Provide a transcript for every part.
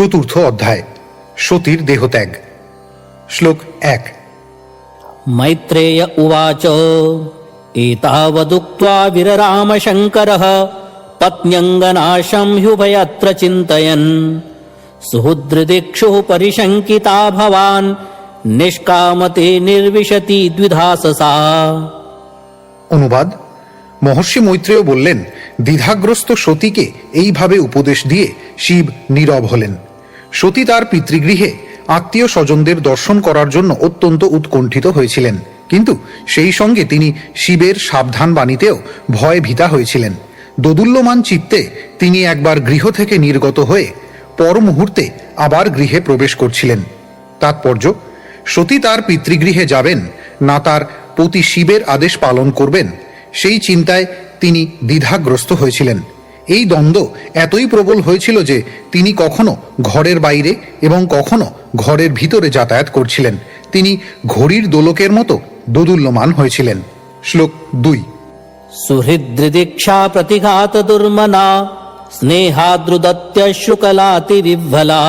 চতুর্থ অধ্যায় সতীর দেহত্যাগ। শ্লোক ১। मैत्रेय उवाच एतावदुक्त्वा विरराम शङ्करः पत्न्यङ्गनाशं ह्युभयत्र चिन्तयन् सुहृद्दिक्षुः परिशङ्किता भवान् निष्कामते निर्विशति द्विधाससा। অনুবাদ: মহর্ষি মৈত্রেয় বললেন, দ্বিধাগ্রস্ত সতীকে এইভাবে উপদেশ দিয়ে শিব নীরব হলেন। সতী তার পিতৃগৃহে আত্মীয় স্বজনদের দর্শন করার জন্য অত্যন্ত উৎকণ্ঠিত হয়েছিলেন, কিন্তু সেই সঙ্গে তিনি শিবের সাবধান বাণীতেও ভয় ভীতা হয়েছিলেন। দোদুল্যমান চিত্তে তিনি একবার গৃহ থেকে নির্গত হয়ে পর মুহূর্তে আবার গৃহে প্রবেশ করছিলেন। তাৎপর্য: সতী তার পিতৃগৃহে যাবেন না তার পতি শিবের আদেশ পালন করবেন, সেই চিন্তায় তিনি দ্বিধাগ্রস্ত হয়েছিলেন। এই দ্বন্দ্ব এতই প্রবল হয়েছিল যে তিনি কখনো ঘরের বাইরে এবং কখনো ঘরের ভিতরে যাতায়াত করছিলেন। তিনি ঘড়ির দোলকের মতো দোদুল্যমান হয়েছিলেন। শ্লোক ২। सुहृद्दीक्षा प्रतिघात दुर्मना स्नेहाद्रुदत्यश्रुकलातिरिव्वला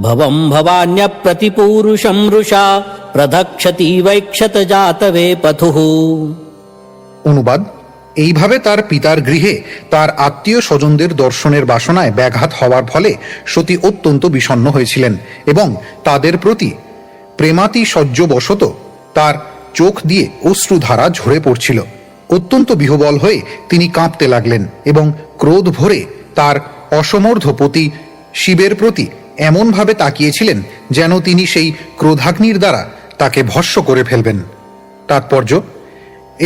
भवं भवान्य प्रतिपूरुषं रुषा प्रधक्षति वैक्षत जातवे पथुः। অনুবাদ: এইভাবে তার পিতার গৃহে তার আত্মীয় স্বজনদের দর্শনের বাসনায় ব্যাঘাত হওয়ার ফলে সতী অত্যন্ত বিষণ্ণ হয়েছিলেন এবং তাদের প্রতি প্রেমাতিশয্যবশত তার চোখ দিয়ে অশ্রুধারা ঝরে পড়ছিল। অত্যন্ত বিহ্বল হয়ে তিনি কাঁপতে লাগলেন এবং ক্রোধ ভরে তার অসমর্থ পতি শিবের প্রতি এমনভাবে তাকিয়েছিলেন যেন তিনি সেই ক্রোধাগ্নির দ্বারা তাকে ভস্ম করে ফেলবেন। তাৎপর্য: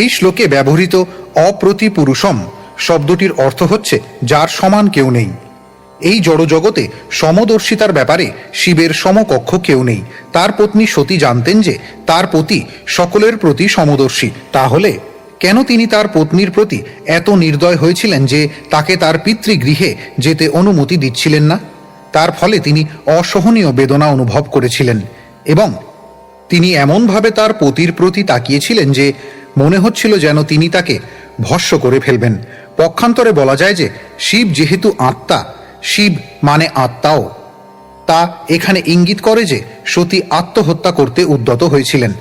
এই শ্লোকে ব্যবহৃত অপ্রতিপুরুষম শব্দটির অর্থ হচ্ছে যার সমান কেউ নেই। এই জড়জগতে সমদর্শিতার ব্যাপারে শিবের সমকক্ষ কেউ নেই। তার পত্নী সতী জানতেন যে তার পতি সকলের প্রতি সমদর্শী। তাহলে কেন তিনি তার পত্নীর প্রতি এত নির্দয় হয়েছিলেন যে তাকে তার পিতৃগৃহে যেতে অনুমতি দিচ্ছিলেন না? তার ফলে তিনি অসহনীয় বেদনা অনুভব করেছিলেন এবং তিনি এমনভাবে তার পতির প্রতি তাকিয়েছিলেন যে মনে হচ্ছিল যেন তিনি তাকে ভস্ম করে ফেলবেন। পক্ষান্তরে বলা যায় যে শিব যেহেতু আত্মা, শিব মানে আত্মাও, তা এখানে ইঙ্গিত করে যে সতী আত্মহত্যা করতে উদ্যত হয়েছিলেন।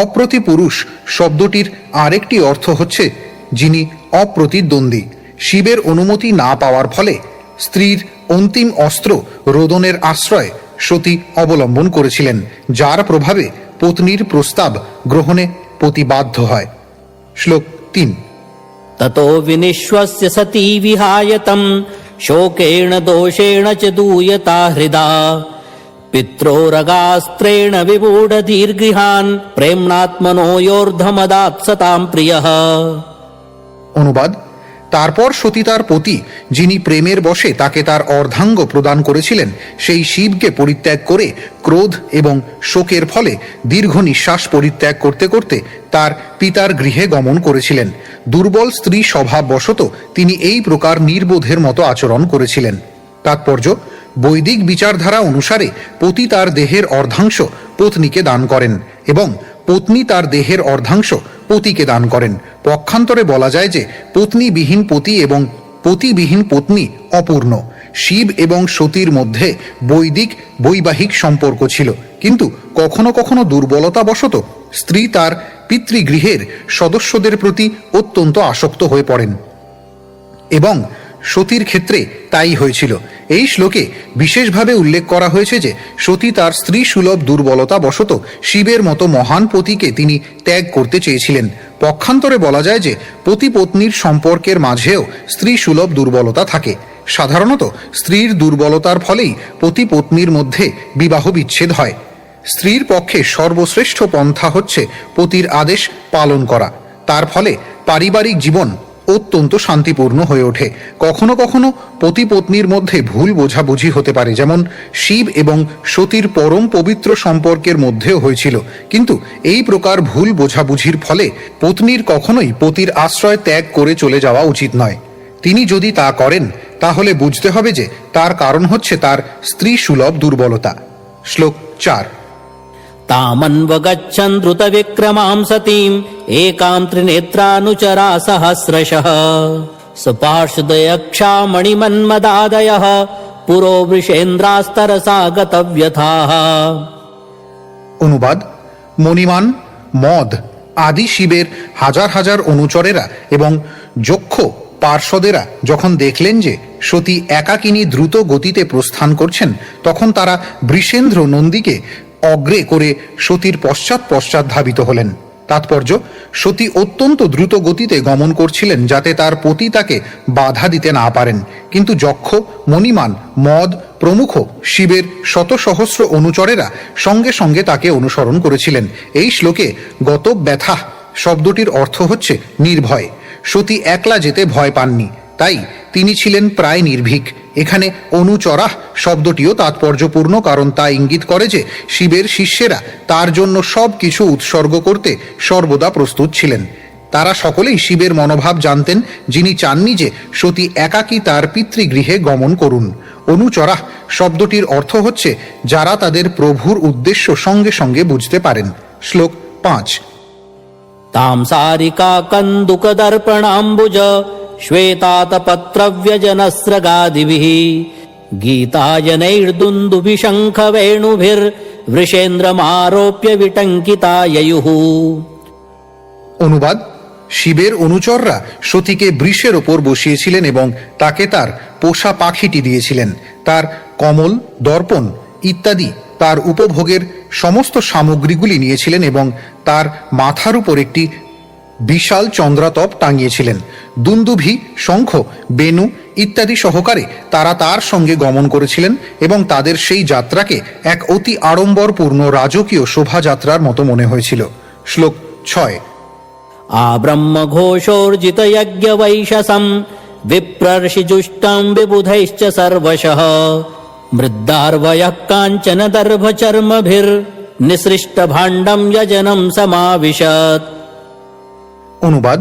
অপ্রতিপুরুষ শব্দটির আরেকটি অর্থ হচ্ছে যিনি অপ্রতিদ্বন্দ্বী। শিবের অনুমতি না পাওয়ার ফলে স্ত্রীর অন্তিম অস্ত্র রোদনের আশ্রয় সতী অবলম্বন করেছিলেন, যার প্রভাবে পত্নীর প্রস্তাব গ্রহণে পতি বাধ্য হয়। শ্লোক ৩। ततो विनिश्वस्य सती विहायतं शोकेण दोषेण च दूयता हृदा पित्रोरगास्त्रेण विमूढधीर्गृहान् प्रेम्णात्मनो योर्धमदात् सतां प्रियः। অনুবাদ: তারপর সতী তার পতি, যিনি প্রেমের বশে তাকে তার অর্ধাঙ্গ প্রদান করেছিলেন, সেই শিবকে পরিত্যাগ করে ক্রোধ এবং শোকের ফলে দীর্ঘ নিঃশ্বাস পরিত্যাগ করতে করতে তার পিতার গৃহে গমন করেছিলেন। দুর্বল স্ত্রী স্বভাববশত তিনি এই প্রকার নির্বোধের মতো আচরণ করেছিলেন। তাৎপর্য: বৈদিক বিচারধারা অনুসারে পতি তার দেহের অর্ধাংশ পত্নীকে দান করেন এবং পত্নী তার দেহের অর্ধাংশ পতিকে দান করেন। পক্ষান্তরে বলা যায় যে পত্নীবিহীন পতি এবং পতিবিহীন পত্নী অপূর্ণ। শিব এবং সতীর মধ্যে বৈবাহিক সম্পর্ক ছিল, কিন্তু কখনো কখনো দুর্বলতাবশত স্ত্রী তার পিতৃগৃহের সদস্যদের প্রতি অত্যন্ত আসক্ত হয়ে পড়েন এবং সতীর ক্ষেত্রে তাই হয়েছিল। এই শ্লোকে বিশেষভাবে উল্লেখ করা হয়েছে যে সতী তার স্ত্রী সুলভ দুর্বলতা বশত শিবের মতো মহান পতিকে তিনি ত্যাগ করতে চেয়েছিলেন। পক্ষান্তরে বলা যায় যে পতি পত্নীর সম্পর্কের মাঝেও স্ত্রী সুলভ দুর্বলতা থাকে। সাধারণত স্ত্রীর দুর্বলতার ফলেই পতি পত্নীর মধ্যে বিবাহ বিচ্ছেদ হয়। স্ত্রীর পক্ষে সর্বশ্রেষ্ঠ পন্থা হচ্ছে পতির আদেশ পালন করা। তার ফলে পারিবারিক জীবন অত্যন্ত শান্তিপূর্ণ হয়ে ওঠে। কখনো কখনো পতি পত্নীর মধ্যে ভুল বোঝাবুঝি হতে পারে, যেমন শিব এবং সতীর পরম পবিত্র সম্পর্কের মধ্যেও হয়েছিল। কিন্তু এই প্রকার ভুল বোঝাবুঝির ফলে পত্নীর কখনোই পতির আশ্রয় ত্যাগ করে চলে যাওয়া উচিত নয়। তিনি যদি তা করেন তাহলে বুঝতে হবে যে তার কারণ হচ্ছে তার স্ত্রী সুলভ দুর্বলতা। শ্লোক ৪। तामन्वगच्छन् द्रुतविक्रमां सतीम् एकां त्रिनेत्रानुचरा सहस्रशः सुपार्श्वदयक्षा मणिमन्मदादयः পুরো বৃষেন্দ্রাস্তরসা গতব্যথাঃ। অনুবাদ: মণিমান, মদ আদি শিবের হাজার হাজার অনুচরেরা এবং যক্ষ পার্ষদেরা যখন দেখলেন যে সতী একাকিনী দ্রুত গতিতে প্রস্থান করছেন, তখন তারা বৃষেন্দ্র নন্দীকে অগ্রে করে সতীর পশ্চাৎ পশ্চাৎ ধাবিত হলেন। তাৎপর্য: সতী অত্যন্ত দ্রুত গতিতে গমন করছিলেন যাতে তার পতি তাকে বাধা দিতে না পারেন, কিন্তু যক্ষ, মণিমান, মদ প্রমুখ শিবের শত সহস্র অনুচরেরা সঙ্গে সঙ্গে তাকে অনুসরণ করেছিলেন। এই শ্লোকে গত ব্যথা শব্দটির অর্থ হচ্ছে নির্ভয়। সতী একলা যেতে ভয় পাননি, তাই তিনি ছিলেন প্রায় নির্ভীক। এখানে অনুচরাহ শব্দটিও তাৎপর্যপূর্ণ, কারণ তা ইঙ্গিত করে যে শিবের শিষ্যেরা তার জন্য সব কিছু উৎসর্গ করতে সর্বদা প্রস্তুত ছিলেন। তারা সকলেই শিবের মনোভাব জানতেন, যিনি চাননি যে সতী একাকী তার পিতৃগৃহে গমন করুন। অনুচরাহ শব্দটির অর্থ হচ্ছে যারা তাদের প্রভুর উদ্দেশ্য সঙ্গে সঙ্গে বুঝতে পারেন। শ্লোক 5। তাম সারিকা কন্দুক দর্পণাম্বুজ শ্বেতাতপত্রব্যজনস্রগাদিভিঃ গীতাজনৈর্দুন্দুভি শঙ্খ বেণুভির বৃষেন্দ্রমারোপ্য বিটঙ্কিতা যয়ুঃ। অনুবাদ: শিবের অনুচররা সতীকে বৃষের ওপর বসিয়েছিলেন এবং তাকে তার পোষা পাখিটি দিয়েছিলেন। তার কমল, দর্পণ ইত্যাদি তার উপভোগের সমস্ত সামগ্রীগুলি নিয়েছিলেন এবং তার মাথার উপর একটি বিশাল চন্দ্রাতপ টাঙিয়েছিলেন। দুন্দুভি, শঙ্খ, বেণু ইত্যাদি সহকারে তারা তার সঙ্গে গমন করেছিলেন এবং তাদের সেই যাত্রাকে এক অতি আড়ম্বরপূর্ণ রাজকীয় শোভাযাত্রার মতো মনে হয়েছিল। শ্লোক 6। আব্রহ্মঘোষোর্জিত যজ্ঞবৈশসম বিপ্রর্ষিজুষ্টং বিবুধৈশ্চ সর্বশঃ মৃদ্দার্ভয়ঃ কাঞ্চন দর্ভচর্মভির নিসৃষ্ট ভাণ্ডম যজনম সমাবিশৎ। অনুবাদ: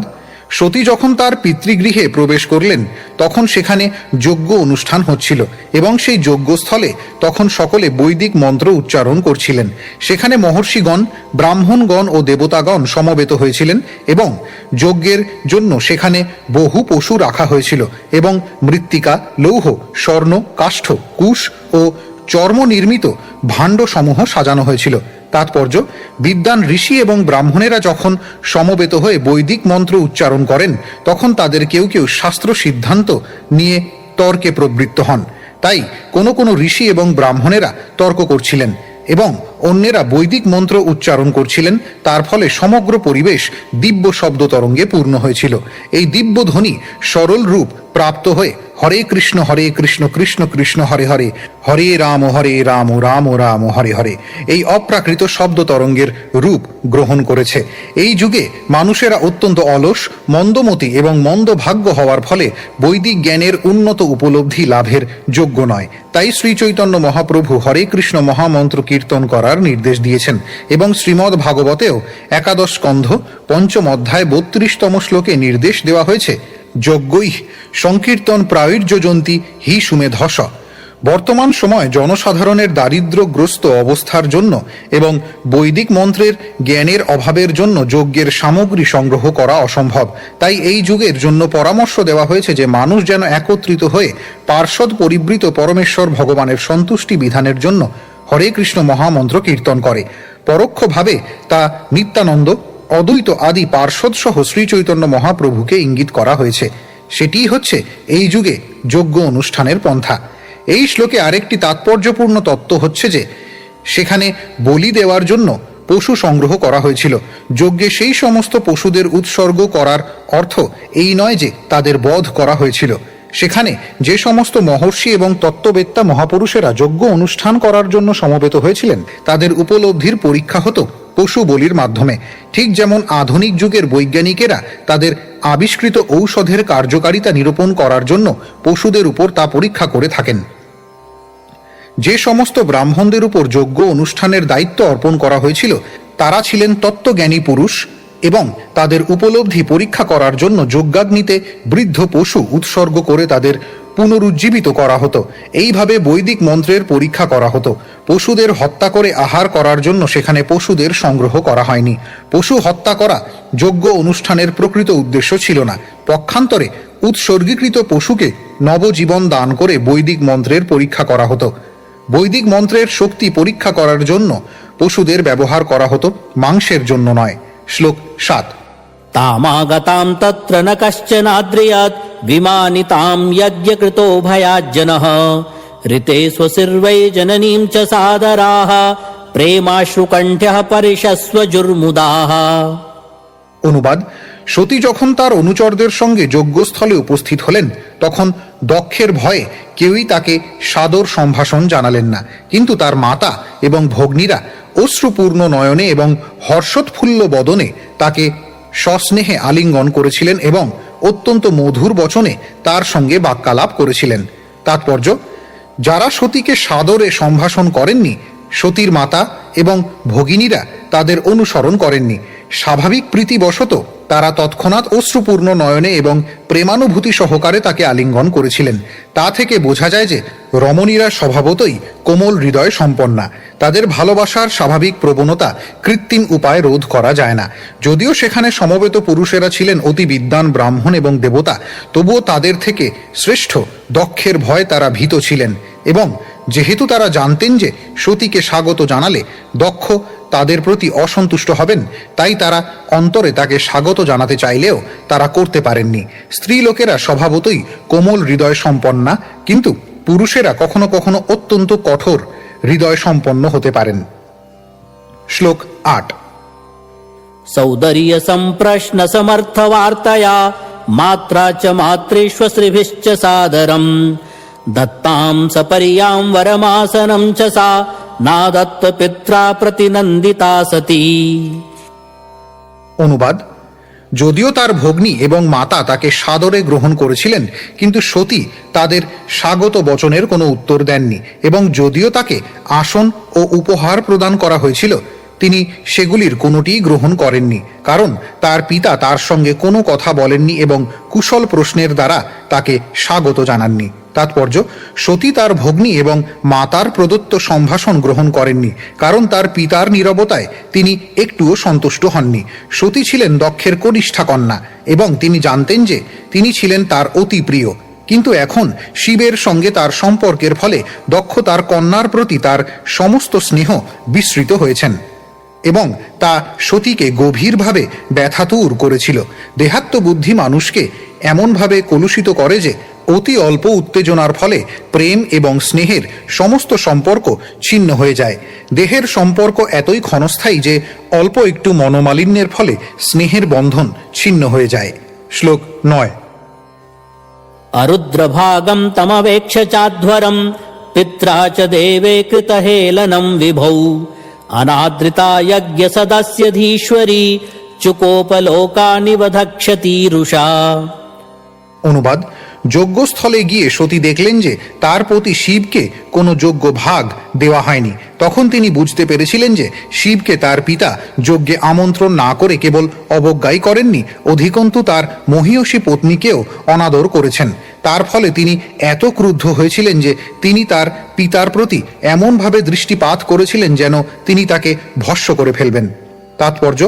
সতী যখন তার পিতৃগৃহে প্রবেশ করলেন তখন সেখানে যজ্ঞ অনুষ্ঠান হচ্ছিল এবং সেই যজ্ঞস্থলে তখন সকলে বৈদিক মন্ত্র উচ্চারণ করছিলেন। সেখানে মহর্ষিগণ, ব্রাহ্মণগণ ও দেবতাগণ সমবেত হয়েছিলেন এবং যজ্ঞের জন্য সেখানে বহু পশু রাখা হয়েছিল এবং মৃত্তিকা, লৌহ, স্বর্ণ, কাষ্ঠ, কুশ ও চর্ম নির্মিত ভাণ্ডসমূহ সাজানো হয়েছিল। তাৎপর্য: বিদ্বান ঋষি এবং ব্রাহ্মণেরা যখন সমবেত হয়ে বৈদিক মন্ত্র উচ্চারণ করেন তখন তাদের কেউ কেউ শাস্ত্র সিদ্ধান্ত নিয়ে তর্কে প্রবৃত্ত হন। তাই কোনো কোনো ঋষি এবং ব্রাহ্মণেরা তর্ক করছিলেন এবং অন্যেরা বৈদিক মন্ত্র উচ্চারণ করছিলেন। তার ফলে সমগ্র পরিবেশ দিব্য শব্দ তরঙ্গে পূর্ণ হয়েছিল। এই দিব্য ধ্বনি সরল রূপ প্রাপ্ত হয়ে হরে কৃষ্ণ কৃষ্ণ কৃষ্ণ হরে হরে, হরে রাম রাম রাম হরে হরে এই অপ্রাকৃত শব্দ তরঙ্গের রূপ গ্রহণ করেছে। এই যুগে মানুষেরা অত্যন্ত অলস, মন্দমতি এবং মন্দভাগ্য হওয়ার ফলে বৈদিক জ্ঞানের উন্নত উপলব্ধি লাভের যোগ্য নয়। তাই শ্রী চৈতন্য মহাপ্রভু হরে কৃষ্ণ মহামন্ত্র কীর্তন করার নির্দেশ দিয়েছেন এবং শ্রীমদ্ ভাগবতেও 11 স্কন্ধ 5ম অধ্যায় 32তম শ্লোকে নির্দেশ দেওয়া হয়েছে, যজ্ঞৈ সংকীর্তন প্রায়ুর্যজন্তি হি সুমেধস। বর্তমান সময় জনসাধারণের দারিদ্র্যগ্রস্ত অবস্থার জন্য এবং বৈদিক মন্ত্রের জ্ঞানের অভাবের জন্য যজ্ঞের সামগ্রী সংগ্রহ করা অসম্ভব। তাই এই যুগের জন্য পরামর্শ দেওয়া হয়েছে যে মানুষ যেন একত্রিত হয়ে পার্ষদ পরিবৃত পরমেশ্বর ভগবানের সন্তুষ্টি বিধানের জন্য হরে কৃষ্ণ মহামন্ত্র কীর্তন করে। পরোক্ষভাবে তা নিত্যানন্দ, অদ্বৈত আদি পার্ষদ সহ শ্রী চৈতন্য মহাপ্রভুকে ইঙ্গিত করা হয়েছে। সেটিই হচ্ছে এই যুগে যজ্ঞ অনুষ্ঠানের পন্থা। এই শ্লোকে আরেকটি তাৎপর্যপূর্ণ তত্ত্ব হচ্ছে যে সেখানে বলি দেওয়ার জন্য পশু সংগ্রহ করা হয়েছিল। যজ্ঞে সেই সমস্ত পশুদের উৎসর্গ করার অর্থ এই নয় যে তাদের বধ করা হয়েছিল। সেখানে যে সমস্ত মহর্ষি এবং তত্ত্ববেত্তা মহাপুরুষেরা যজ্ঞ অনুষ্ঠান করার জন্য সমবেত হয়েছিলেন তাদের উপলব্ধির পরীক্ষা হতো পশু বলির মাধ্যমে। ঠিক যেমন আধুনিক যুগের বৈজ্ঞানিকেরা তাদের আবিষ্কৃত ঔষধের কার্যকারিতা নিরূপণ করার জন্য পশুদের উপর তা পরীক্ষা করে থাকেন। যে সমস্ত ব্রাহ্মণদের উপর যজ্ঞ অনুষ্ঠানের দায়িত্ব অর্পণ করা হয়েছিল তারা ছিলেন তত্ত্বজ্ঞানী পুরুষ এবং তাদের উপলব্ধি পরীক্ষা করার জন্য যজ্ঞাগ্নিতে বৃদ্ধ পশু উৎসর্গ করে তাদের পুনরুজ্জীবিত করা হতো। এইভাবে বৈদিক মন্ত্রের পরীক্ষা করা হতো। পশুদের হত্যা করে আহার করার জন্য সেখানে পশুদের সংগ্রহ করা হয়নি। পশু হত্যা করা যজ্ঞ অনুষ্ঠানের প্রকৃত উদ্দেশ্য ছিল না। পক্ষান্তরে উৎসর্গীকৃত পশুকে নবজীবন দান করে বৈদিক মন্ত্রের পরীক্ষা করা হতো। বৈদিক মন্ত্রের শক্তি পরীক্ষা করার জন্য পশুদের ব্যবহার করা হতো, মাংসের জন্য নয়। শ্লোক 7। তামাগতাম তত্র ন কশ্চনাদ্রিয়াৎ বিমানিতাম যজ্ঞকৃতো ভয়াজ্জনঃ ঋতে স্বশির্বৈ জননীম চ সাদরাঃ প্রেমাশ্রুকণ্ঠ্যঃ পরিশস্বজুর্মুদাঃ। অনুবাদ: সতী যখন তার অনুচরদের সঙ্গে যজ্ঞস্থলে উপস্থিত হলেন, তখন দক্ষের ভয়ে কেউই তাকে সাদর সম্ভাষণ জানালেন না, কিন্তু তার মাতা এবং ভগ্নীরা অশ্রুপূর্ণ নয়নে এবং হর্ষোৎফুল্ল বদনে তাকে সস্নেহে আলিঙ্গন করেছিলেন এবং অত্যন্ত মধুর বচনে তার সঙ্গে বাক্যালাপ করেছিলেন। তাৎপর্য: যারা সতীকে সাদরে সম্ভাষণ করেননি, সতীর মাতা এবং ভগিনীরা তাদের অনুসরণ করেননি। স্বাভাবিক প্রীতিবশত তারা তৎক্ষণাৎ অশ্রুপূর্ণ নয়নে এবং প্রেমানুভূতি সহকারে তাকে আলিঙ্গন করেছিলেন। তা থেকে বোঝা যায় যে রমণীরা স্বভাবতই কোমল হৃদয় সম্পন্না। তাদের ভালোবাসার স্বাভাবিক প্রবণতা কৃত্রিম উপায়ে রোধ করা যায় না। যদিও সেখানে সমবেত পুরুষেরা ছিলেন অতি বিদ্বান ব্রাহ্মণ এবং দেবতা, তবুও তাদের থেকে শ্রেষ্ঠ দক্ষের ভয়ে তারা ভীত ছিলেন, এবং যেহেতু তারা জানতেন যে সতীকে স্বাগত জানালে দক্ষ তাদের প্রতি অসন্তুষ্ট হবেন, তাই তারা অন্তরে তাকে স্বাগত জানাতে চাইলেও তারা করতে পারেননি। স্ত্রী লোকেরা স্বভাবতই কোমল হৃদয় সম্পন্না, কিন্তু পুরুষেরা কখনো কখনো অত্যন্ত কঠোর হৃদয় সম্পন্ন হতে পারেন। শ্লোক 8। সৌন্দর্য সম্প্রশ্ন সমর্থ বার্তায়া মাত্রা চ মাতৃষ্বশ্রীভিশ্চ সাদরম দত্তাম সপরিয়াম বরমাসনম চ সা নাদত্ত পিত্রা প্রতিনন্দিতা সতী। অনুবাদ: যদিও তার ভগ্নী এবং মাতা তাকে সাদরে গ্রহণ করেছিলেন, কিন্তু সতী তাদের স্বাগত বচনের কোনো উত্তর দেননি, এবং যদিও তাকে আসন ও উপহার প্রদান করা হয়েছিল, তিনি সেগুলির কোনোটিই গ্রহণ করেননি, কারণ তার পিতা তার সঙ্গে কোনো কথা বলেননি এবং কুশল প্রশ্নের দ্বারা তাকে স্বাগত জানাননি। তাৎপর্য: সতী তার ভগ্নী এবং মাতার প্রদত্ত সম্ভাষণ গ্রহণ করেননি, কারণ তার পিতার নীরবতায় তিনি একটুও সন্তুষ্ট হননি। সতী ছিলেন দক্ষের কনিষ্ঠা কন্যা এবং তিনি জানতেন যে তিনি ছিলেন তার অতি প্রিয়। কিন্তু এখন শিবের সঙ্গে তার সম্পর্কের ফলে দক্ষ তার কন্যার প্রতি তার সমস্ত স্নেহ বিস্মৃত হয়েছেন, এবং তা সতীকে গভীরভাবে ব্যথাতুর করেছিল। দেহাত্মবুদ্ধি মানুষকে এমনভাবে কলুষিত করে যে অতি অল্প উত্তেজনার ফলে প্রেম এবং স্নেহের সমস্ত সম্পর্ক ছিন্ন হয়ে যায়। দেহের সম্পর্ক এতই ক্ষণস্থায়ী যে অল্প একটু মনোমালিন্যের ফলে স্নেহের বন্ধন ছিন্ন হয়ে যায়। শ্লোক 9। অরুদ্রভাগম তমবেক্ষ চাধ্বরম পিত্রা চ দেবে কৃতহেলনম বিভৌ অনাদৃতা যজ্ঞ সদস্যধীশ্বরী চুকোপলোকানিবধক্ষতীরুষা। অনুবাদ: যজ্ঞস্থলে গিয়ে সতী দেখলেন যে তার প্রতি শিবকে কোনো যোগ্য ভাগ দেওয়া হয়নি। তখন তিনি বুঝতে পেরেছিলেন যে শিবকে তার পিতা যজ্ঞে আমন্ত্রণ না করে কেবল অবজ্ঞাই করেননি, অধিকন্তু তার মহীয়সী পত্নীকেও অনাদর করেছেন। তার ফলে তিনি এত ক্রুদ্ধ হয়েছিলেন যে তিনি তার পিতার প্রতি এমনভাবে দৃষ্টিপাত করেছিলেন যেন তিনি তাকে ভস্ম করে ফেলবেন। তাৎপর্য: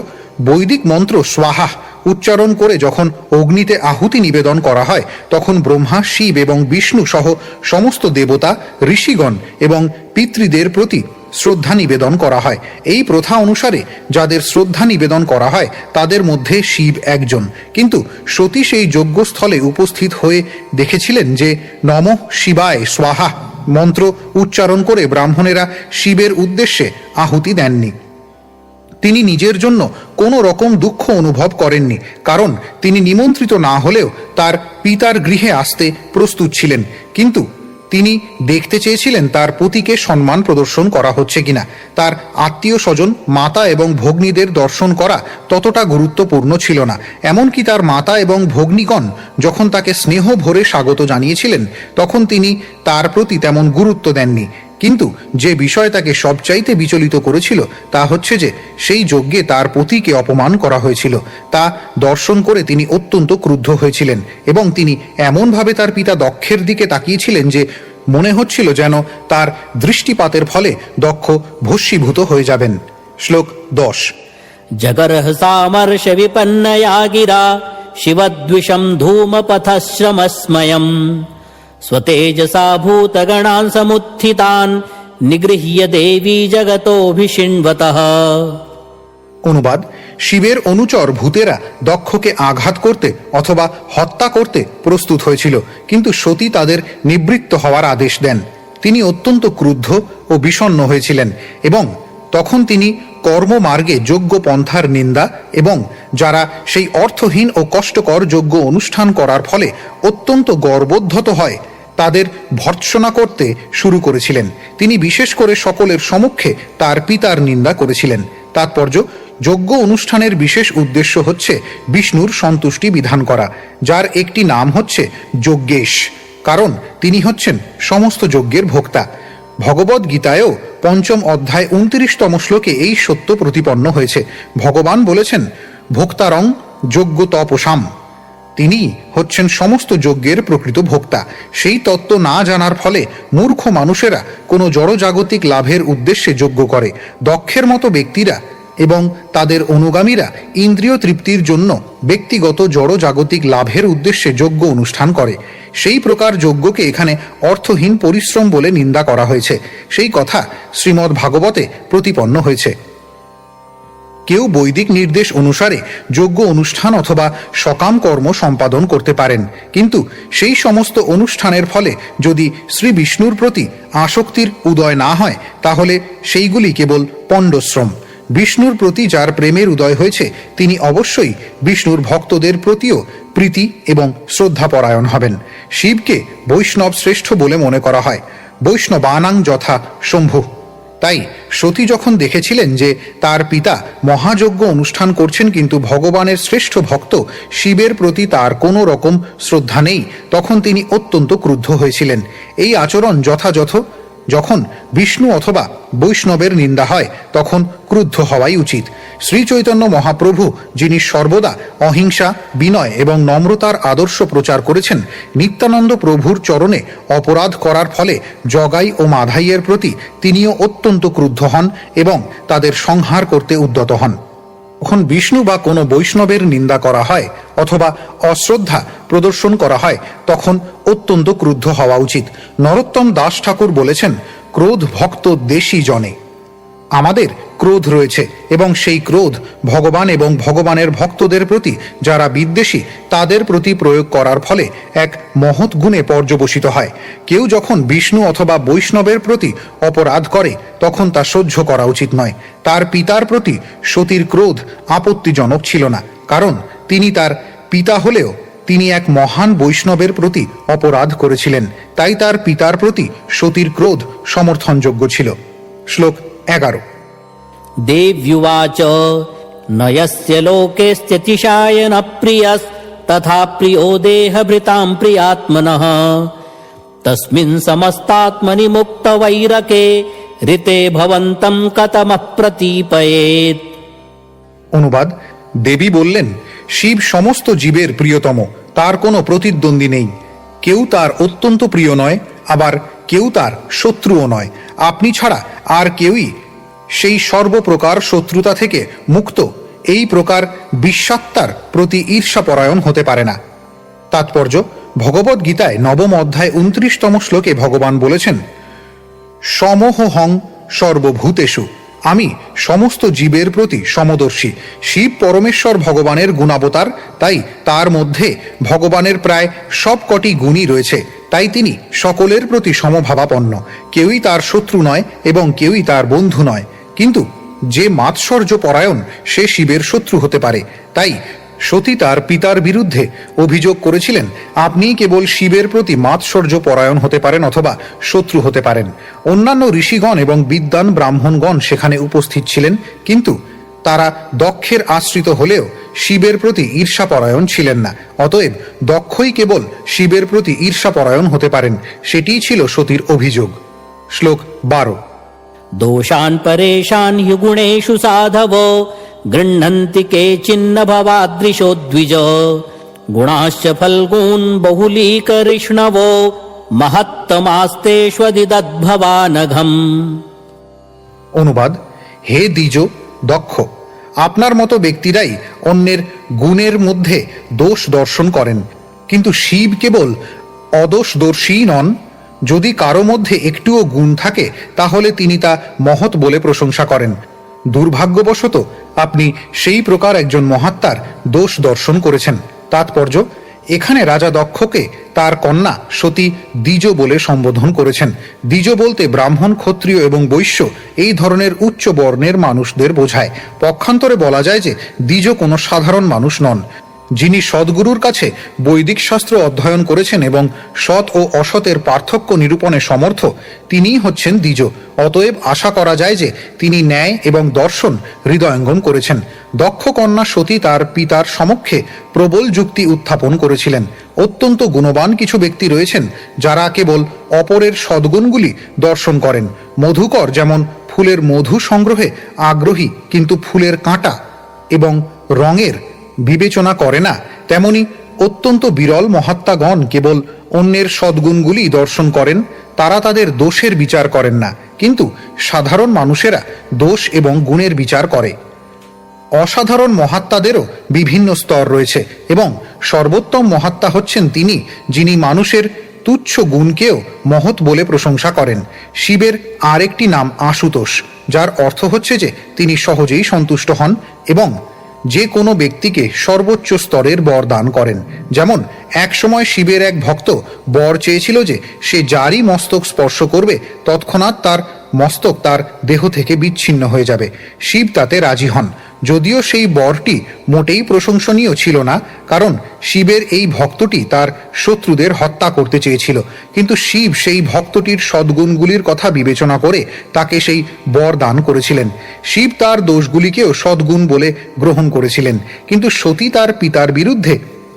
বৈদিক মন্ত্র স্বাহা উচ্চারণ করে যখন অগ্নিতে আহুতি নিবেদন করা হয়, তখন ব্রহ্মা, শিব এবং বিষ্ণু সহ সমস্ত দেবতা, ঋষিগণ এবং পিতৃদের প্রতি শ্রদ্ধা নিবেদন করা হয়। এই প্রথা অনুসারে যাদের শ্রদ্ধা নিবেদন করা হয় তাদের মধ্যে শিব একজন। কিন্তু সতী সেই যজ্ঞস্থলে উপস্থিত হয়ে দেখেছিলেন যে নমঃ শিবায় স্বাহা মন্ত্র উচ্চারণ করে ব্রাহ্মণেরা শিবের উদ্দেশ্যে আহুতি দেননি। তিনি নিজের জন্য কোনো রকম দুঃখ অনুভব করেননি, কারণ তিনি নিমন্ত্রিত না হলেও তার পিতার গৃহে আসতে প্রস্তুত ছিলেন, কিন্তু তিনি দেখতে চেয়েছিলেন তার পতিকে সম্মান প্রদর্শন করা হচ্ছে কিনা। তার আত্মীয় স্বজন, মাতা এবং ভগ্নীদের দর্শন করা ততটা গুরুত্বপূর্ণ ছিল না। এমনকি তার মাতা এবং ভগ্নীগণ যখন তাকে স্নেহ ভরে স্বাগত জানিয়েছিলেন, তখন তিনি তার প্রতি তেমন গুরুত্ব দেননি। কিন্তু যে বিষয় তাকে সবচাইতে বিচলিত করেছিল তা হচ্ছে যে সেই যজ্ঞে তার পতিকে অপমান করা হয়েছিল। তা দর্শন করে তিনি অত্যন্ত ক্রুদ্ধ হয়েছিলেন এবং তিনি এমনভাবে তার পিতা দক্ষের দিকে তাকিয়েছিলেন যে মনে হচ্ছিল যেন তার দৃষ্টিপাতের ফলে দক্ষ ভস্মীভূত হয়ে যাবেন। শ্লোক 10। জগরহ সামর্ষ বিপন্নয়া গিরা शिवद्विषं धूमपथश्रमस्मयम् स्वतेजसा भूतगणान् समुत्थितान् निगृह्य देवी जगतोऽभिषिण्वतः। অনুবাদ: শিবের অনুচর ভূতেরা দক্ষকে আঘাত করতে অথবা হত্যা করতে প্রস্তুত হয়েছিল, কিন্তু সতী তাদের নিবৃত্ত হওয়ার আদেশ দেন। তিনি অত্যন্ত ক্রুদ্ধ ও বিষণ্ণ হয়েছিলেন এবং তখন তিনি কর্মমার্গে যোগ্য পন্থার নিন্দা এবং যারা সেই অর্থহীন ও কষ্টকর যজ্ঞ অনুষ্ঠান করার ফলে অত্যন্ত গর্বোদ্ধত হয় তাদের ভর্ৎসনা করতে শুরু করেছিলেন। তিনি বিশেষ করে সকলের সম্মুখে তার পিতার নিন্দা করেছিলেন। তাৎপর্য: যজ্ঞ অনুষ্ঠানের বিশেষ উদ্দেশ্য হচ্ছে বিষ্ণুর সন্তুষ্টি বিধান করা, যার একটি নাম হচ্ছে যজ্ঞেশ, কারণ তিনি হচ্ছেন সমস্ত যজ্ঞের ভোক্তা। ভগবদ্ গীতায়ও ৫ম অধ্যায় ২৯তম শ্লোকে এই সত্য প্রতিপন্ন হয়েছে। ভগবান বলেছেন, ভোক্তারং যজ্ঞ তপসাম, তিনি হচ্ছেন সমস্ত যজ্ঞের প্রকৃত ভোক্তা। সেই তত্ত্ব না জানার ফলে মূর্খ মানুষেরা কোনো জড়জাগতিক লাভের উদ্দেশ্যে যজ্ঞ করে। দক্ষের মতো ব্যক্তিরা এবং তাদের অনুগামীরা ইন্দ্রিয় তৃপ্তির জন্য ব্যক্তিগত জড়জাগতিক লাভের উদ্দেশ্যে যজ্ঞ অনুষ্ঠান করে। সেই প্রকার যজ্ঞকে এখানে অর্থহীন পরিশ্রম বলে নিন্দা করা হয়েছে। সেই কথা শ্রীমদ্ ভাগবতে প্রতিপন্ন হয়েছে। কেউ বৈদিক নির্দেশ অনুসারে যজ্ঞ অনুষ্ঠান অথবা সকাম কর্ম সম্পাদন করতে পারেন, কিন্তু সেই সমস্ত অনুষ্ঠানের ফলে যদি শ্রী বিষ্ণুর প্রতি আসক্তির উদয় না হয় তাহলে সেইগুলি কেবল পণ্ডশ্রম। বিষ্ণুর প্রতি যার প্রেমের উদয় হয়েছে তিনি অবশ্যই বিষ্ণুর ভক্তদের প্রতিও প্রীতি এবং শ্রদ্ধাপরায়ণ হবেন। শিবকে বৈষ্ণব শ্রেষ্ঠ বলে মনে করা হয়, বৈষ্ণবানাং যথা শম্ভু। তাই সতী যখন দেখেছিলেন যে তার পিতা মহাযজ্ঞ অনুষ্ঠান করছেন কিন্তু ভগবানের শ্রেষ্ঠ ভক্ত শিবের প্রতি তার কোনো রকম শ্রদ্ধা নেই, তখন তিনি অত্যন্ত ক্রুদ্ধ হয়েছিলেন। এই আচরণ যথাযথ। যখন বিষ্ণু অথবা বৈষ্ণবের নিন্দা হয় তখন ক্রুদ্ধ হওয়াই উচিত। শ্রী চৈতন্য মহাপ্রভু, যিনি সর্বদা অহিংসা, বিনয় এবং নম্রতার আদর্শ প্রচার করেছেন, নিত্যানন্দ প্রভুর চরণে অপরাধ করার ফলে জগাই ও মাধাইয়ের প্রতি তিনিও অত্যন্ত ক্রুদ্ধ হন এবং তাদের সংহার করতে উদ্যত হন। যখন বিষ্ণু বা কোনো বৈষ্ণবের নিন্দা করা হয় অথবা অশ্রদ্ধা প্রদর্শন করা হয় তখন অত্যন্ত ক্রুদ্ধ হওয়া উচিত। নরোত্তম দাস ঠাকুর বলেছেন, ক্রোধ ভক্ত দেশী জনে। আমাদের ক্রোধ রয়েছে এবং সেই ক্রোধ ভগবান এবং ভগবানের ভক্তদের প্রতি যারা বিদ্বেষী তাদের প্রতি প্রয়োগ করার ফলে এক মহৎ গুণে পর্যবসিত হয়। কেউ যখন বিষ্ণু অথবা বৈষ্ণবের প্রতি অপরাধ করে তখন তা সহ্য করা উচিত নয়। তার পিতার প্রতি সতীর ক্রোধ আপত্তিজনক ছিল না, কারণ তিনি তার পিতা হলেও তিনি এক মহান বৈষ্ণবের প্রতি অপরাধ করেছিলেন, তাই তার পিতার প্রতি সতীর ক্রোধ সমর্থনযোগ্য ছিল। শ্লোক 11। देव्युवाच न यस्य लोके स्थितिशाय न प्रियस्तथा प्रियो देहभृतां प्रियात्मनः तस्मिन् समस्तात्मनि मुक्तवैरके ऋते भवन्तं कथमः प्रतीपयेत्। অনুবাদ: দেবী বললেন, শিব সমস্ত জীবের প্রিয়তম, তার কোনো প্রতিদ্বন্দ্বী নেই। কেউ তার অত্যন্ত প্রিয় নয়, আবার কেউ তার শত্রুও নয়। আপনি ছাড়া আর কেউই সেই সর্বপ্রকার শত্রুতা থেকে মুক্ত। এই প্রকার বিশ্বাত্মার প্রতি ঈর্ষাপরায়ণ হতে পারে না। তাৎপর্য: ভগবদ্ গীতায় 9ম অধ্যায় 29তম শ্লোকে ভগবান বলেছেন, সমোহং সর্বভূতেষু, আমি সমস্ত জীবের প্রতি সমদর্শী। শিব পরমেশ্বর ভগবানের গুণাবতার, তাই তার মধ্যে ভগবানের প্রায় সবকটি গুণই রয়েছে। তাই তিনি সকলের প্রতি সমভাবাপন্ন। কেউই তার শত্রু নয় এবং কেউই তার বন্ধু নয়, কিন্তু যে মাৎসর্য পরায়ণ সে শিবের শত্রু হতে পারে। তাই সতী তার পিতার বিরুদ্ধে অভিযোগ করেছিলেন, আপনি কেবল শিবের প্রতি মাৎসর্য পরায়ণ হতে পারেন অথবা শত্রু হতে পারেন। অন্যান্য ঋষিগণ এবং বিদ্বান ব্রাহ্মণগণ সেখানে উপস্থিত ছিলেন, কিন্তু তারা দক্ষের আশ্রিত হলেও শিবের প্রতি ঈর্ষাপরায়ণ ছিলেন না। অতএব দক্ষই কেবল শিবের প্রতি ঈর্ষাপরায়ণ হতে পারেন, সেটিই ছিল সতীর অভিযোগ। শ্লোক 12। दोषान् परेशान् हि गुणेषु साधवो गृह्णन्ति केचिन्न भवादृशो द्विज गुणाश्च फल्गून् बहुलीकरिष्णवो महत्तमास्तेष्वदिदद्भवानघम्। অনুবাদ: হে দ্বিজ, দক্ষ, আপনার মতো ব্যক্তিরাই অন্যের গুণের মধ্যে দোষ দর্শন করেন, কিন্তু শিব কেবল অদোষদর্শীই নন। যদি কারো মধ্যে একটুও গুণ থাকে তাহলে তিনি তা মহৎ বলে প্রশংসা করেন। দুর্ভাগ্যবশত আপনি সেই প্রকার একজন মহাত্মার দোষ দর্শন করেছেন। তাৎপর্য, এখানে রাজা দক্ষকে তার কন্যা সতী দ্বিজ বলে সম্বোধন করেছেন। দ্বিজ বলতে ব্রাহ্মণ, ক্ষত্রিয় এবং বৈশ্য এই ধরনের উচ্চ বর্ণের মানুষদের বোঝায়। পক্ষান্তরে বলা যায় যে দ্বিজ কোনো সাধারণ মানুষ নন। যিনি সদ্গুরুর কাছে বৈদিক শাস্ত্র অধ্যয়ন করেছেন এবং সৎ ও অসতের পার্থক্য নিরূপণে সমর্থ, তিনিই হচ্ছেন দ্বিজ। অতএব আশা করা যায় যে তিনি ন্যায় এবং দর্শন হৃদয়ঙ্গম করেছেন। দক্ষ কন্যা সতী তার পিতার সমক্ষে প্রবল যুক্তি উত্থাপন করেছিলেন। অত্যন্ত গুণবান কিছু ব্যক্তি রয়েছেন যারা কেবল অপরের সদ্গুণগুলি দর্শন করেন। মধুকর যেমন ফুলের মধু সংগ্রহে আগ্রহী কিন্তু ফুলের কাঁটা এবং রঙের বিবেচনা করে না, তেমনি অত্যন্ত বিরল মহাত্মাগণ কেবল অন্যের সদ্গুণগুলি দর্শন করেন। তারা তাদের দোষের বিচার করেন না, কিন্তু সাধারণ মানুষেরা দোষ এবং গুণের বিচার করে। অসাধারণ মহাত্মাদেরও বিভিন্ন স্তর রয়েছে এবং সর্বোত্তম মহাত্মা হচ্ছেন তিনি যিনি মানুষের তুচ্ছ গুণকেও মহৎ বলে প্রশংসা করেন। শিবের আরেকটি নাম আশুতোষ, যার অর্থ হচ্ছে যে তিনি সহজেই সন্তুষ্ট হন এবং যে কোনো ব্যক্তিকে সর্বোচ্চ স্তরের বর দান করেন। যেমন এক সময় শিবের এক ভক্ত বর চেয়েছিল যে সে যারই মস্তক স্পর্শ করবে তৎক্ষণাৎ তার মস্তক তার দেহ থেকে বিচ্ছিন্ন হয়ে যাবে। শিব তাতে রাজি হন, যদিও সেই বরটি মোটেই প্রশংসনীয় ছিল না, কারণ শিবের এই ভক্তটি তার শত্রুদের হত্যা করতে চেয়েছিল। কিন্তু শিব সেই ভক্তটির সদ্গুণগুলির কথা বিবেচনা করে তাকে সেই বর দান করেছিলেন। শিব তার দোষগুলিকেও সদ্গুণ বলে গ্রহণ করেছিলেন, কিন্তু সতী তার পিতার বিরুদ্ধে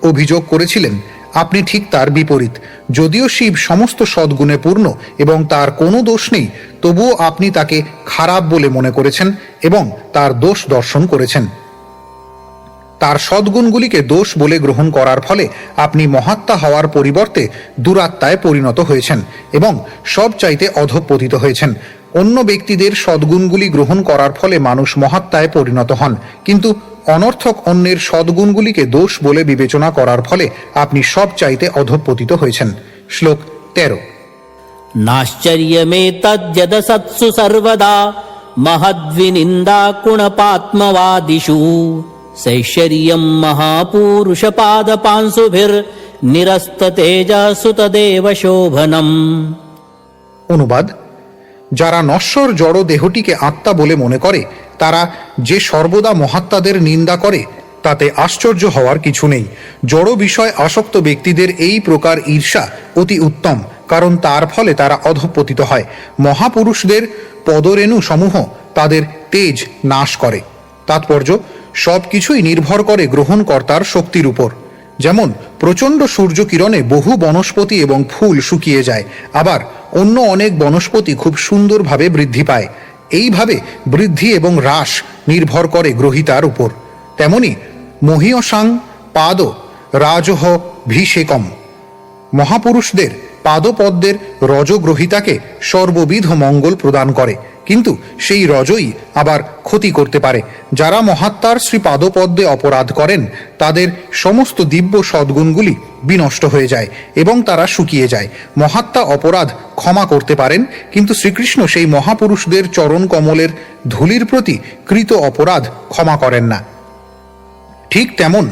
অভিযোগ করেছিলেন। আপনি ঠিক তার বিপরীত। যদিও শিব সমস্ত সদ্গুণে পূর্ণ এবং তার কোনো দোষ নেই, তবুও আপনি তাকে খারাপ বলে মনে করেছেন এবং তার দোষ দর্শন করেছেন। তার সদ্গুণগুলিকে দোষ বলে গ্রহণ করার ফলে আপনি মহাত্মা হওয়ার পরিবর্তে দুরাত্মায় পরিণত হয়েছেন এবং সব চাইতে অধঃপতিত হয়েছেন। অন্য ব্যক্তিদের সদ্গুণগুলি গ্রহণ করার ফলে মানুষ মহাত্মায় পরিণত হন, কিন্তু অনর্থক অন্যের সদ্গুণগুলিকে দোষ বলে বিবেচনা করার ফলে আপনি সব চাইতে অধঃপতিত হয়েছেন। শ্লোক 13। নাশ্চর্যমেতদ্যদসৎসু সর্বদা মহদ্বিনিন্দা কুণপাত্মবাদিষু সৈশ্বর্যম মহাপুরুষপাদপাংশুভির নিরস্ততেজসুতদেব শোভনম। অনুবাদ: যারা নশ্বর জড় দেহটিকে আত্মা বলে মনে করে তারা যে সর্বদা মহাত্মাদের নিন্দা করে তাতে আশ্চর্য হওয়ার কিছু নেই। জড় বিষয় আসক্ত ব্যক্তিদের এই প্রকার ঈর্ষা অতি উত্তম, কারণ তার ফলে তারা অধঃপতিত হয়। মহাপুরুষদের পদরেণু সমূহ তাদের তেজ নাশ করে। তাৎপর্য: সব কিছুই নির্ভর করে গ্রহণকর্তার শক্তির উপর। যেমন প্রচণ্ড সূর্যকিরণে বহু বনস্পতি এবং ফুল শুকিয়ে যায়, আবার অন্য অনেক বনস্পতি খুব সুন্দরভাবে বৃদ্ধি পায়। এইভাবে বৃদ্ধি এবং হ্রাস নির্ভর করে গ্রহিতার উপর। তেমনি মহীয়সাং পাদ রাজহ ভিষেকম, মহাপুরুষদের পাদপদ্মের রজগ্রহিতাকে সর্ববিধ মঙ্গল প্রদান করে, কিন্তু সেই রজই আবার ক্ষতি করতে পারে। যারা মহাত্মার শ্রী পাদপদ্মে অপরাধ করেন তাদের সমস্ত দিব্য সদ্গুণগুলি বিনষ্ট হয়ে যায় এবং তারা শুকিয়ে যায়। মহাত্মা অপরাধ ক্ষমা করতে পারেন, কিন্তু শ্রীকৃষ্ণ সেই মহাপুরুষদের চরণ কমলের ধূলির প্রতি কৃত অপরাধ ক্ষমা করেন না। ঠিক তেমন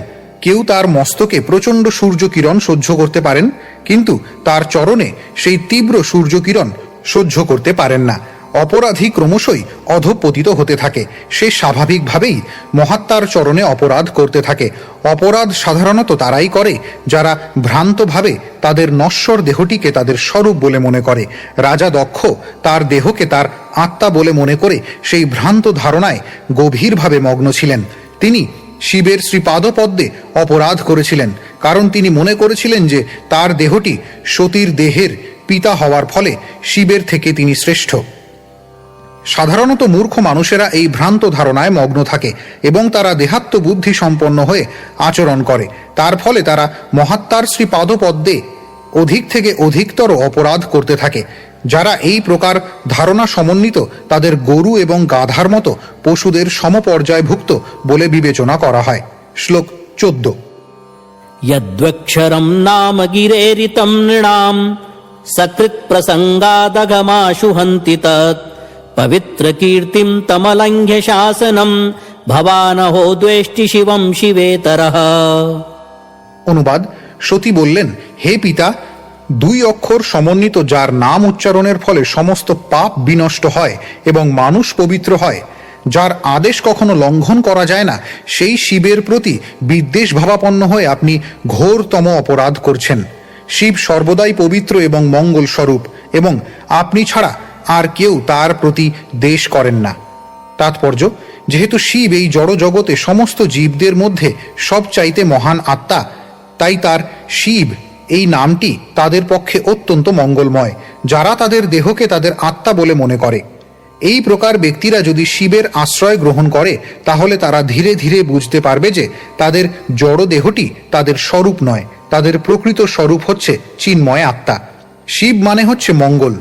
কেউ তার মস্তকে প্রচণ্ড সূর্যকিরণ সহ্য করতে পারেন, কিন্তু তার চরণে সেই তীব্র সূর্যকিরণ সহ্য করতে পারেন না। অপরাধী ক্রমশই অধঃপতিত হতে থাকে। সে স্বাভাবিকভাবেই মহাত্মার চরণে অপরাধ করতে থাকে। অপরাধ সাধারণত তারাই করে যারা ভ্রান্তভাবে তাদের নশ্বর দেহটিকে তাদের স্বরূপ বলে মনে করে। রাজা দক্ষ তার দেহকে তার আত্মা বলে মনে করে সেই ভ্রান্ত ধারণায় গভীরভাবে মগ্ন ছিলেন। তিনি শিবের শ্রীপাদপদ্মে অপরাধ করেছিলেন, কারণ তিনি মনে করেছিলেন যে তার দেহটি সতীর দেহের পিতা হওয়ার ফলে শিবের থেকে তিনি শ্রেষ্ঠ। সাধারণত মূর্খ মানুষেরা এই ভ্রান্ত ধারণায় মগ্ন থাকে এবং তারা দেহাত্ম বুদ্ধি সম্পন্ন হয়ে আচরণ করে। তার ফলে তারা মহাত্মার শ্রী পাদপদ্মে অধিক থেকে অধিকতর অপরাধ করতে থাকে। যারা এই প্রকার ধারণা সমন্বিত তাদের গরু এবং গাধার মতো পশুদের সমপর্যায়ভুক্ত বলে বিবেচনা করা হয়। শ্লোক 14। यद्वक्षरं नाम गिरेरितं नृणां सकृत्प्रसङ्गादगमाशु हन्ति तत् पवित्रकीर्तिं तमलङ्घ्य शासनं भवानहो द्वेष्टि शिवं शिवेतरः। অনুবাদ: সতী বললেন, হে পিতা, দুই অক্ষর সমন্বিত যার নাম উচ্চারণের ফলে সমস্ত পাপ বিনষ্ট হয় এবং মানুষ পবিত্র হয়, যার আদেশ কখনো লঙ্ঘন করা যায় না, সেই শিবের প্রতি বিদ্বেষ ভাবাপন্ন হয়ে আপনি ঘোরতম অপরাধ করছেন। শিব সর্বদাই পবিত্র এবং মঙ্গল স্বরূপ এবং আপনি ছাড়া আর কেউ তার প্রতি দ্বেষ করেন না। তাৎপর্য: যেহেতু শিব এই জড় জগতে সমস্ত জীবদের মধ্যে সবচাইতে মহান আত্মা, তাই তার শিব এই নামটি তাদের পক্ষে অত্যন্ত মঙ্গলময়, যারা তাদের দেহকে তাদের আত্মা বলে মনে করে। এই প্রকার ব্যক্তিরা যদি শিবের আশ্রয় গ্রহণ করে তাহলে তারা ধীরে ধীরে বুঝতে পারবে যে তাদের জড় দেহটি তাদের স্বরূপ নয়, তাদের প্রকৃত স্বরূপ হচ্ছে চিন্ময় আত্মা। শিব মানে হচ্ছে মঙ্গল,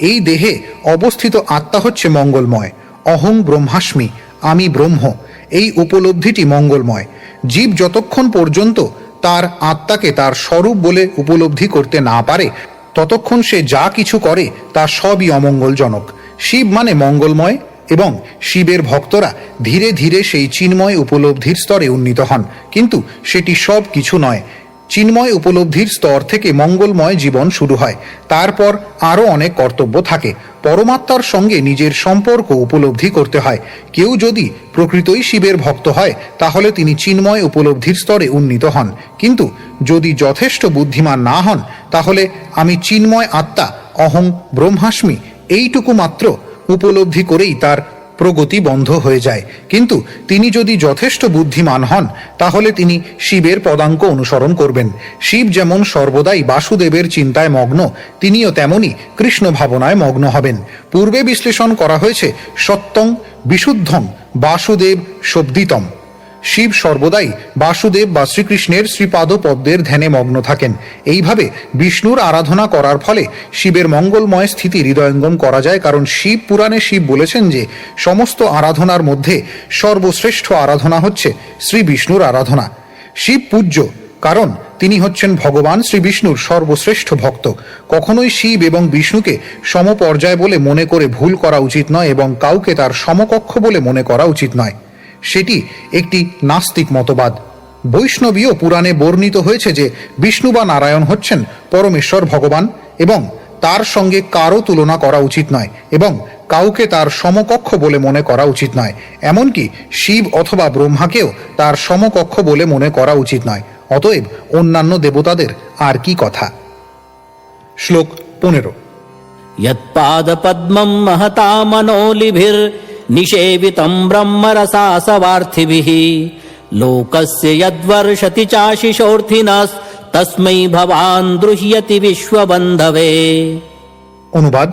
এই দেহে অবস্থিত আত্মা হচ্ছে মঙ্গলময়। অহং ব্রহ্মাস্মি, আমি ব্রহ্ম, এই উপলব্ধিটি মঙ্গলময়। জীব যতক্ষণ পর্যন্ত তার আত্মাকে তার স্বরূপ বলে উপলব্ধি করতে না পারে ততক্ষণ সে যা কিছু করে তা সবই অমঙ্গলজনক। শিব মানে মঙ্গলময় এবং শিবের ভক্তরা ধীরে ধীরে সেই চিন্ময় উপলব্ধির স্তরে উন্নীত হন, কিন্তু সেটি সব কিছু নয়। চিন্ময় উপলব্ধির স্তর থেকে মঙ্গলময় জীবন শুরু হয়, তারপর আরও অনেক কর্তব্য থাকে। পরমাত্মার সঙ্গে নিজের সম্পর্ক উপলব্ধি করতে হয়। কেউ যদি প্রকৃতই শিবের ভক্ত হয় তাহলে তিনি চিন্ময় উপলব্ধির স্তরে উন্নীত হন, কিন্তু যদি যথেষ্ট বুদ্ধিমান না হন তাহলে আমি চিন্ময় আত্মা, অহং ব্রহ্মাস্মি, এইটুকু মাত্র উপলব্ধি করেই তার প্রগতি বন্ধ হয়ে যায়। কিন্তু তিনি যদি যথেষ্ট বুদ্ধিমান হন তাহলে তিনি শিবের পদাঙ্ক অনুসরণ করবেন। শিব যেমন সর্বদাই বাসুদেবের চিন্তায় মগ্ন, তিনিও তেমনি কৃষ্ণ ভাবনায় মগ্ন হবেন। পূর্বে বিশ্লেষণ করা হয়েছে সত্যং বিশুদ্ধং বাসুদেব শব্দিতম। শিব সর্বদাই বাসুদেব বা শ্রীকৃষ্ণের শ্রীপাদ পদ্মের ধ্যানে মগ্ন থাকেন। এইভাবে বিষ্ণুর আরাধনা করার ফলে শিবের মঙ্গলময় স্থিতি হৃদয়ঙ্গম করা যায়, কারণ শিব পুরাণে শিব বলেছেন যে সমস্ত আরাধনার মধ্যে সর্বশ্রেষ্ঠ আরাধনা হচ্ছে শ্রী বিষ্ণুর আরাধনা। শিব পূজ্য কারণ তিনি হচ্ছেন ভগবান শ্রী বিষ্ণুর সর্বশ্রেষ্ঠ ভক্ত। কখনোই শিব এবং বিষ্ণুকে সমপর্যায় বলে মনে করে ভুল করা উচিত নয় এবং কাউকে তার সমকক্ষ বলে মনে করা উচিত নয়। সেটি একটি নাস্তিক মতবাদ। বৈষ্ণবীয় পুরাণে বর্ণিত হয়েছে যে বিষ্ণু বা নারায়ণ হচ্ছেন পরমেশ্বর ভগবান এবং তার সঙ্গে কারও তুলনা করা উচিত নয় এবং কাউকে তার সমকক্ষ বলে মনে করা উচিত নয়। এমনকি শিব অথবা ব্রহ্মাকেও তার সমকক্ষ বলে মনে করা উচিত নয়। অতএব অন্যান্য দেবতাদের আর কি কথা। শ্লোক 15। यत्पादपद्मं महता मनोलिभिर्निषेवितं ब्रह्मरसासवार्थिभिः लोकस्य यद्वर्षति चाशिषोऽर्थिनस्तस्मै भवान् द्रुह्यति विश्वबन्धवे। অনুবাদ: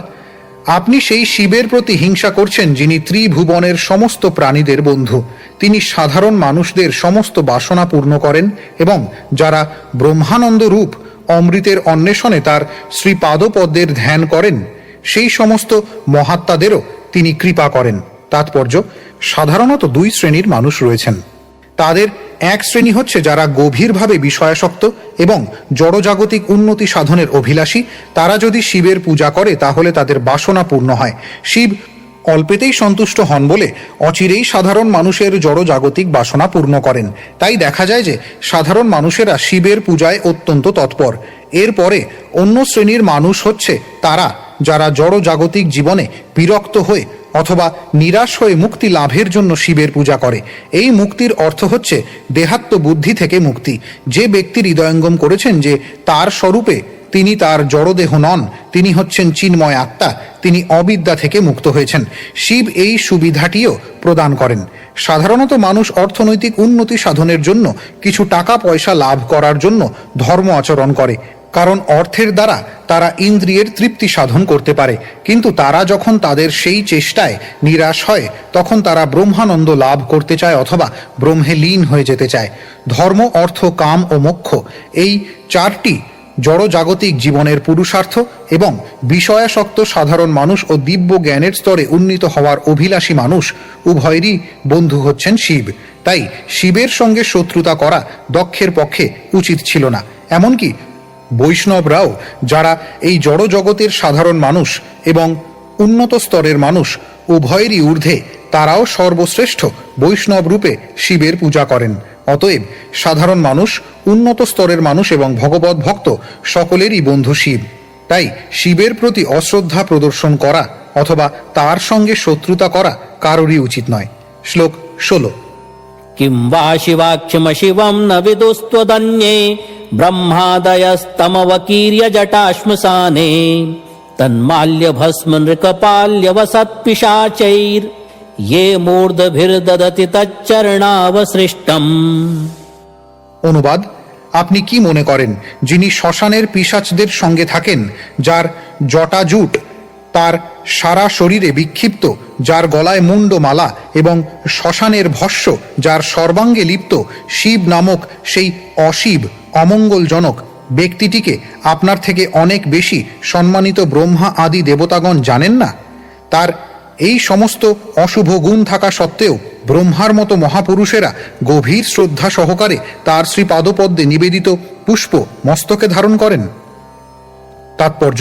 আপনি সেই শিবের প্রতি হিংসা করছেন যিনি ত্রিভুবনের সমস্ত প্রাণীদের বন্ধু। তিনি সাধারণ মানুষদের সমস্ত বাসনা পূর্ণ করেন এবং যারা ব্রহ্মানন্দ রূপ অমৃতের অন্বেষণে তার শ্রীপাদপদ্মের ধ্যান করেন সেই সমস্ত মহাত্মাদেরও তিনি কৃপা করেন। তাৎপর্য: সাধারণত দুই শ্রেণীর মানুষ রয়েছেন। তাদের এক শ্রেণী হচ্ছে যারা গভীরভাবে বিষয়াসক্ত এবং জড়জাগতিক উন্নতি সাধনের অভিলাষী। তারা যদি শিবের পূজা করে তাহলে তাদের বাসনা পূর্ণ হয়। শিব অল্পেতেই সন্তুষ্ট হন বলে অচিরেই সাধারণ মানুষের জড়জাগতিক বাসনা পূর্ণ করেন। তাই দেখা যায় যে সাধারণ মানুষেরা শিবের পূজায় অত্যন্ত তৎপর। এরপরে অন্য শ্রেণীর মানুষ হচ্ছে তারা যারা জড়জাগতিক জীবনে বিরক্ত হয়ে অথবা নিরাশ হয়ে মুক্তি লাভের জন্য শিবের পূজা করে। এই মুক্তির অর্থ হচ্ছে দেহাত্ম বুদ্ধি থেকে মুক্তি। যে ব্যক্তি হৃদয়ঙ্গম করেছেন যে তার স্বরূপে তিনি তার জড়দেহ নন, তিনি হচ্ছেন চিন্ময় আত্মা, তিনি অবিদ্যা থেকে মুক্ত হয়েছেন। শিব এই সুবিধাটিও প্রদান করেন। সাধারণত মানুষ অর্থনৈতিক উন্নতি সাধনের জন্য কিছু টাকা পয়সা লাভ করার জন্য ধর্ম আচরণ করে, কারণ অর্থের দ্বারা তারা ইন্দ্রিয়ের তৃপ্তি সাধন করতে পারে। কিন্তু তারা যখন তাদের সেই চেষ্টায় নিরাশ হয় তখন তারা ব্রহ্মানন্দ লাভ করতে চায় অথবা ব্রহ্মে লীন হয়ে যেতে চায়। ধর্ম, অর্থ, কাম ও মোক্ষ এই চারটি জড়জাগতিক জীবনের পুরুষার্থ এবং বিষয়াসক্ত সাধারণ মানুষ ও দিব্য জ্ঞানের স্তরে উন্নীত হওয়ার অভিলাষী মানুষ উভয়েরই বন্ধু হচ্ছেন শিব। তাই শিবের সঙ্গে শত্রুতা করা দক্ষের পক্ষে উচিত ছিল না। এমনকি বৈষ্ণবরাও, যারা এই জড়জগতের সাধারণ মানুষ এবং উন্নত স্তরের মানুষ উভয়েরই ঊর্ধ্বে, তারাও সর্বশ্রেষ্ঠ বৈষ্ণব রূপে শিবের পূজা করেন। অতএব সাধারণ মানুষ, উন্নত স্তরের মানুষ এবং ভগবত ভক্ত সকলেরই বন্ধু শিব। তাই শিবের প্রতি অশ্রদ্ধা প্রদর্শন করা অথবা তার সঙ্গে শত্রুতা করা কারোরই উচিত নয়। শ্লোক 16। কিং বা শিবাখ্যমশিবম ন বিদুস্ত্বদন্যে ব্রহ্মাদয়স্তমবকীর্য জটাশ্মশানে তন্মাল্য ভস্ম নৃকপাল্যবসৎপিশাচৈর ये मूर्धभिर्ददति তচ্চরণাবসৃষ্টম। অনুবাদ: আপনি কি মনে করেন, যিনি শ্মশানের পিশাচদের সঙ্গে থাকেন, যার জটাজুট তার সারা শরীরে বিক্ষিপ্ত, যার গলায় মুন্ডমালা এবং শ্মশানের ভস্য যার সর্বাঙ্গে লিপ্ত, শিব নামক সেই অশিব অমঙ্গলজনক ব্যক্তিটিকে আপনার থেকে অনেক বেশি সম্মানিত ব্রহ্মা আদি দেবতাগণ জানেন না? তার এই সমস্ত অশুভ গুণ থাকা সত্ত্বেও ব্রহ্মার মতো মহাপুরুষেরা গভীর শ্রদ্ধা সহকারে তার শ্রীপাদপদ্মে নিবেদিত পুষ্প মস্তকে ধারণ করেন। তাৎপর্য: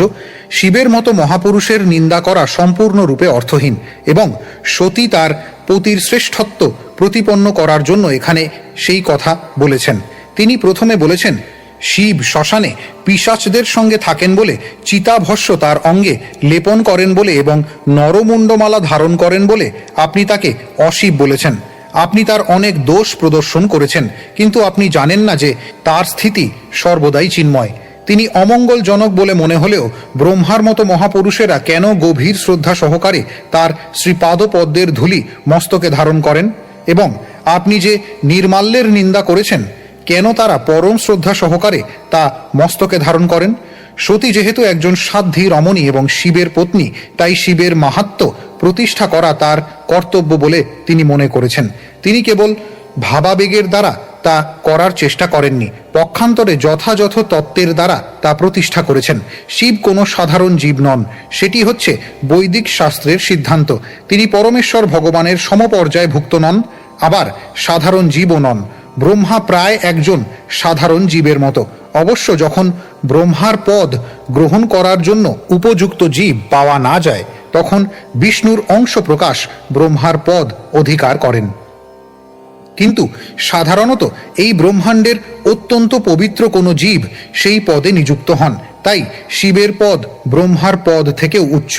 শিবের মতো মহাপুরুষের নিন্দা করা সম্পূর্ণরূপে অর্থহীন এবং সতী তার পতির শ্রেষ্ঠত্ব প্রতিপন্ন করার জন্য এখানে সেই কথা বলেছেন। তিনি প্রথমে বলেছেন, শিব শ্মশানে পিশাচদের সঙ্গে থাকেন বলে, চিতাভস্য তার অঙ্গে লেপন করেন বলে এবং নরমুণ্ডমালা ধারণ করেন বলে আপনি তাকে অশিব বলেছেন। আপনি তার অনেক দোষ প্রদর্শন করেছেন, কিন্তু আপনি জানেন না যে তার স্থিতি সর্বদাই চিন্ময়। তিনি অমঙ্গলজনক বলে মনে হলেও ব্রহ্মার মতো মহাপুরুষেরা কেন গভীর শ্রদ্ধা সহকারে তার শ্রীপাদপদ্মের ধূলি মস্তকে ধারণ করেন? এবং আপনি যে নির্মাল্যের নিন্দা করেছেন, কেন তারা পরম শ্রদ্ধা সহকারে তা মস্তকে ধারণ করেন? সতী যেহেতু একজন সাধ্বী রমণী এবং শিবের পত্নী, তাই শিবের মাহাত্ম্য প্রতিষ্ঠা করা তার কর্তব্য বলে তিনি মনে করেছেন। তিনি কেবল ভাবাবেগের দ্বারা তা করার চেষ্টা করেননি, পক্ষান্তরে যথাযথ তত্ত্বের দ্বারা তা প্রতিষ্ঠা করেছেন। শিব কোনো সাধারণ জীব নন, সেটি হচ্ছে বৈদিক শাস্ত্রের সিদ্ধান্ত। তিনি পরমেশ্বর ভগবানের সমপর্যায়ে ভুক্ত নন, আবার সাধারণ জীবও নন। ব্রহ্মা প্রায় একজন সাধারণ জীবের মতো। অবশ্য যখন ব্রহ্মার পদ গ্রহণ করার জন্য উপযুক্ত জীব পাওয়া না যায়, তখন বিষ্ণুর অংশ প্রকাশ ব্রহ্মার পদ অধিকার করেন। কিন্তু সাধারণত এই ব্রহ্মাণ্ডের অত্যন্ত পবিত্র কোনো জীব সেই পদে নিযুক্ত হন। তাই শিবের পদ ব্রহ্মার পদ থেকেও উচ্চ,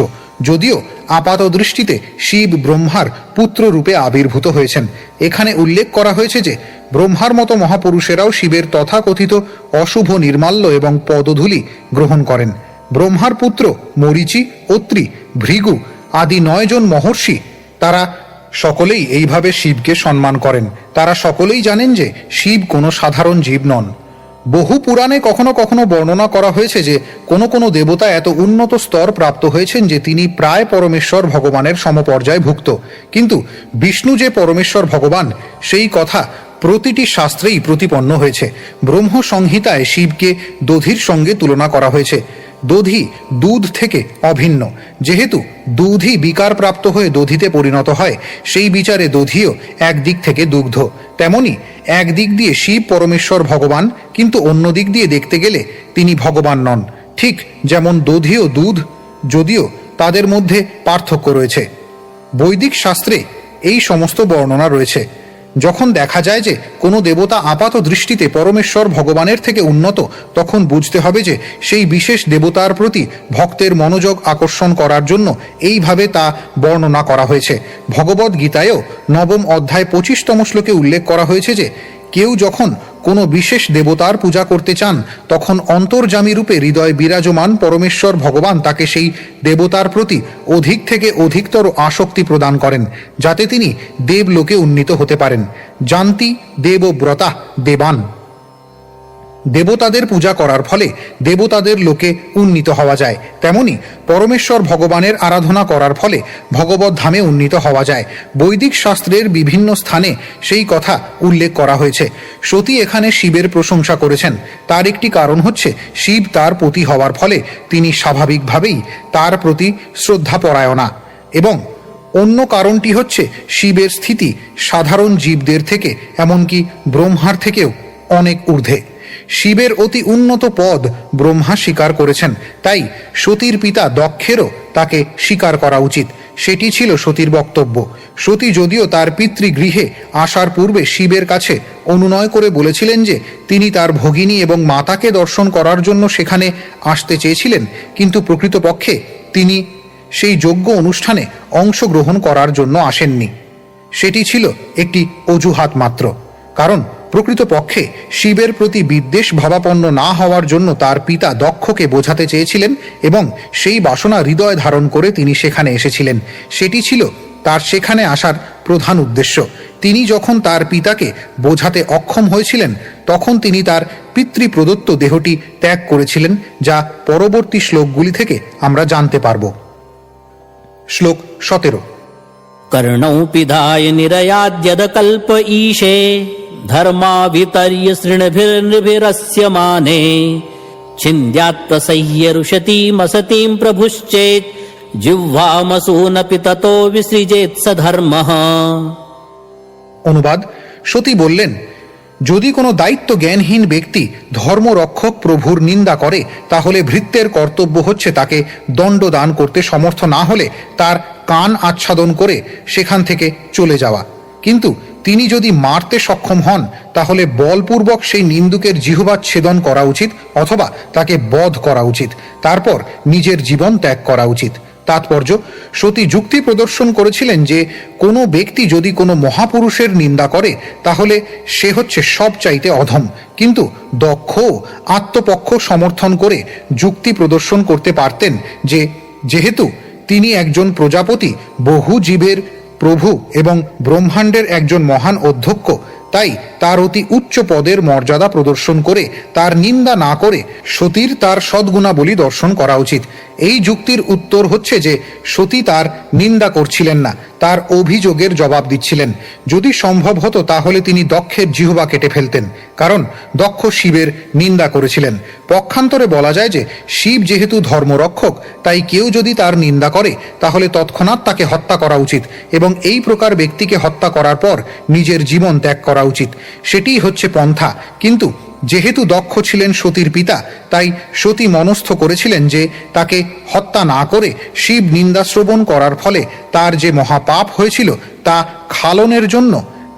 যদিও আপাত দৃষ্টিতে শিব ব্রহ্মার পুত্র রূপে আবির্ভূত হয়েছেন। এখানে উল্লেখ করা হয়েছে যে ব্রহ্মার মতো মহাপুরুষেরাও শিবের তথাকথিত অশুভ নির্মাল্য এবং পদধূলি গ্রহণ করেন। ব্রহ্মার পুত্র মরীচি, অত্রি, ভৃগু আদি 9 জন মহর্ষি, তারা সকলেই এইভাবে শিবকে সম্মান করেন। তারা সকলেই জানেন যে শিব কোনো সাধারণ জীব নন। বহু পুরাণে কখনো কখনো বর্ণনা করা হয়েছে যে কোনো কোনো দেবতা এত উন্নত স্তর প্রাপ্ত হয়েছেন যে তিনি প্রায় পরমেশ্বর ভগবানের সমপর্যায়ে ভুক্ত। কিন্তু বিষ্ণু যে পরমেশ্বর ভগবান, সেই কথা প্রতিটি শাস্ত্রেই প্রতিপন্ন হয়েছে। ব্রহ্ম সংহিতায় শিবকে দধির সঙ্গে তুলনা করা হয়েছে। দধি দুধ থেকে অভিন্ন। যেহেতু দুধই বিকার প্রাপ্ত হয়ে দধিতে পরিণত হয়, সেই বিচারে দধিও একদিক থেকে দুগ্ধ। তেমনি একদিক দিয়ে শিব পরমেশ্বর ভগবান, কিন্তু অন্য দিক দিয়ে দেখতে গেলে তিনি ভগবান নন। ঠিক যেমন দধিও দুধ, যদিও তাদের মধ্যে পার্থক্য রয়েছে। বৈদিক শাস্ত্রে এই সমস্ত বর্ণনা রয়েছে। যখন দেখা যায় যে কোনো দেবতা আপাত দৃষ্টিতে পরমেশ্বর ভগবানের থেকে উন্নত, তখন বুঝতে হবে যে সেই বিশেষ দেবতার প্রতি ভক্তের মনোযোগ আকর্ষণ করার জন্য এইভাবে তা বর্ণনা করা হয়েছে। ভগবদ গীতায়ও 9ম অধ্যায় 25তম শ্লোকে উল্লেখ করা হয়েছে যে কেউ যখন কোনো বিশেষ দেবতার পূজা করতে চান, তখন অন্তর্যামী রূপে হৃদয় বিরাজমান পরমেশ্বর ভগবান তাকে সেই দেবতার প্রতি অধিক থেকে অধিকতর আসক্তি প্রদান করেন, যাতে তিনি দেবলোকে উন্নীত হতে পারেন। জানতি দেবব্রতা দেবান। দেবতাদের পূজা করার ফলে দেবতাদের লোকে উন্নীত হওয়া যায়, তেমনি পরমেশ্বর ভগবানের আরাধনা করার ফলে ভগবত ধামে উন্নীত হওয়া যায়। বৈদিক শাস্ত্রের বিভিন্ন স্থানে সেই কথা উল্লেখ করা হয়েছে। সতী এখানে শিবের প্রশংসা করেছেন। তার একটি কারণ হচ্ছে শিব তার পতি হওয়ার ফলে তিনি স্বাভাবিকভাবেই তার প্রতি শ্রদ্ধাপরায়ণা, এবং অন্য কারণটি হচ্ছে শিবের স্থিতি সাধারণ জীবদের থেকে, এমনকি ব্রহ্মার থেকেও অনেক ঊর্ধ্বে। শিবের অতি উন্নত পদ ব্রহ্মা স্বীকার করেছেন, তাই সতীর পিতা দক্ষেরও তাকে স্বীকার করা উচিত। সেটি ছিল সতীর বক্তব্য। সতী যদিও তার পিতৃগৃহে আসার পূর্বে শিবের কাছে অনুনয় করে বলেছিলেন যে তিনি তার ভগিনী এবং মাতাকে দর্শন করার জন্য সেখানে আসতে চেয়েছিলেন, কিন্তু প্রকৃতপক্ষে তিনি সেই যজ্ঞ অনুষ্ঠানে অংশগ্রহণ করার জন্য আসেননি। সেটি ছিল একটি অজুহাত মাত্র, কারণ প্রকৃতপক্ষে শিবের প্রতি বিদ্বেষ ভাবাপন্ন না হওয়ার জন্য তার পিতা দক্ষকে বোঝাতে চেয়েছিলেন, এবং সেই বাসনা হৃদয় ধারণ করে তিনি সেখানে এসেছিলেন। সেটি ছিল তার সেখানে আসার প্রধান উদ্দেশ্য। তিনি যখন তার পিতাকে বোঝাতে অক্ষম হয়েছিলেন, তখন তিনি তার পিতৃপ্রদত্ত দেহটি ত্যাগ করেছিলেন, যা পরবর্তী শ্লোকগুলি থেকে আমরা জানতে পারব। শ্লোক 17। कर्णौ पिधाय निरयाद्यद कल्प ईशे धर्माभितर्य सृणभिर्नृभिरस्य माने छिन्द्यात्प्रसह्य रुशतीमसतीं प्रभुश्चेत् जिह्वामसूनपि ततो विसृजेत् स धर्मः। অনুবাদ: সতী বললেন, যদি কোনো দায়িত্ব জ্ঞানহীন ব্যক্তি ধর্মরক্ষক প্রভুর নিন্দা করে, তাহলে ভৃত্যের কর্তব্য হচ্ছে তাকে দণ্ড দান করতে সমর্থ না হলে তার কান আচ্ছাদন করে সেখান থেকে চলে যাওয়া। কিন্তু তিনি যদি মারতে সক্ষম হন, তাহলে বলপূর্বক সেই নিন্দুকের জিহ্বা ছেদন করা উচিত, অথবা তাকে বধ করা উচিত। তারপর নিজের জীবন ত্যাগ করা উচিত। তাৎপর্য: সতী যুক্তি প্রদর্শন করেছিলেন যে কোনো ব্যক্তি যদি কোনো মহাপুরুষের নিন্দা করে, তাহলে সে হচ্ছে সবচাইতে অধম। কিন্তু দক্ষ আত্মপক্ষ সমর্থন করে যুক্তি প্রদর্শন করতে পারতেন যে যেহেতু তিনি একজন প্রজাপতি, বহু জীবের প্রভু এবং ব্রহ্মাণ্ডের একজন মহান অধ্যক্ষ, তাই তার অতি উচ্চ পদের মর্যাদা প্রদর্শন করে তার নিন্দা না করে সতীর তার সদ্গুণাবলী দর্শন করা উচিত। এই যুক্তির উত্তর হচ্ছে যে সতী তার নিন্দা করছিলেন না, তার অভিযোগের জবাব দিচ্ছিলেন। যদি সম্ভব হতো তাহলে তিনি দক্ষের জিহ্বা কেটে ফেলতেন, কারণ দক্ষ শিবের নিন্দা করেছিলেন। পক্ষান্তরে বলা যায় যে শিব যেহেতু ধর্মরক্ষক, তাই কেউ যদি তার নিন্দা করে তাহলে তৎক্ষণাৎ তাকে হত্যা করা উচিত, এবং এই প্রকার ব্যক্তিকে হত্যা করার পর নিজের জীবন ত্যাগ করা উচিত। সেটিই হচ্ছে পন্থা। কিন্তু যেহেতু দক্ষ ছিলেন সতীর পিতা, তাই সতী মনস্থ করেছিলেন যে তাকে হত্যা না করে শিব নিন্দা শ্রবণ করার ফলে তার যে মহাপাপ হয়েছিল তা খালনের জন্য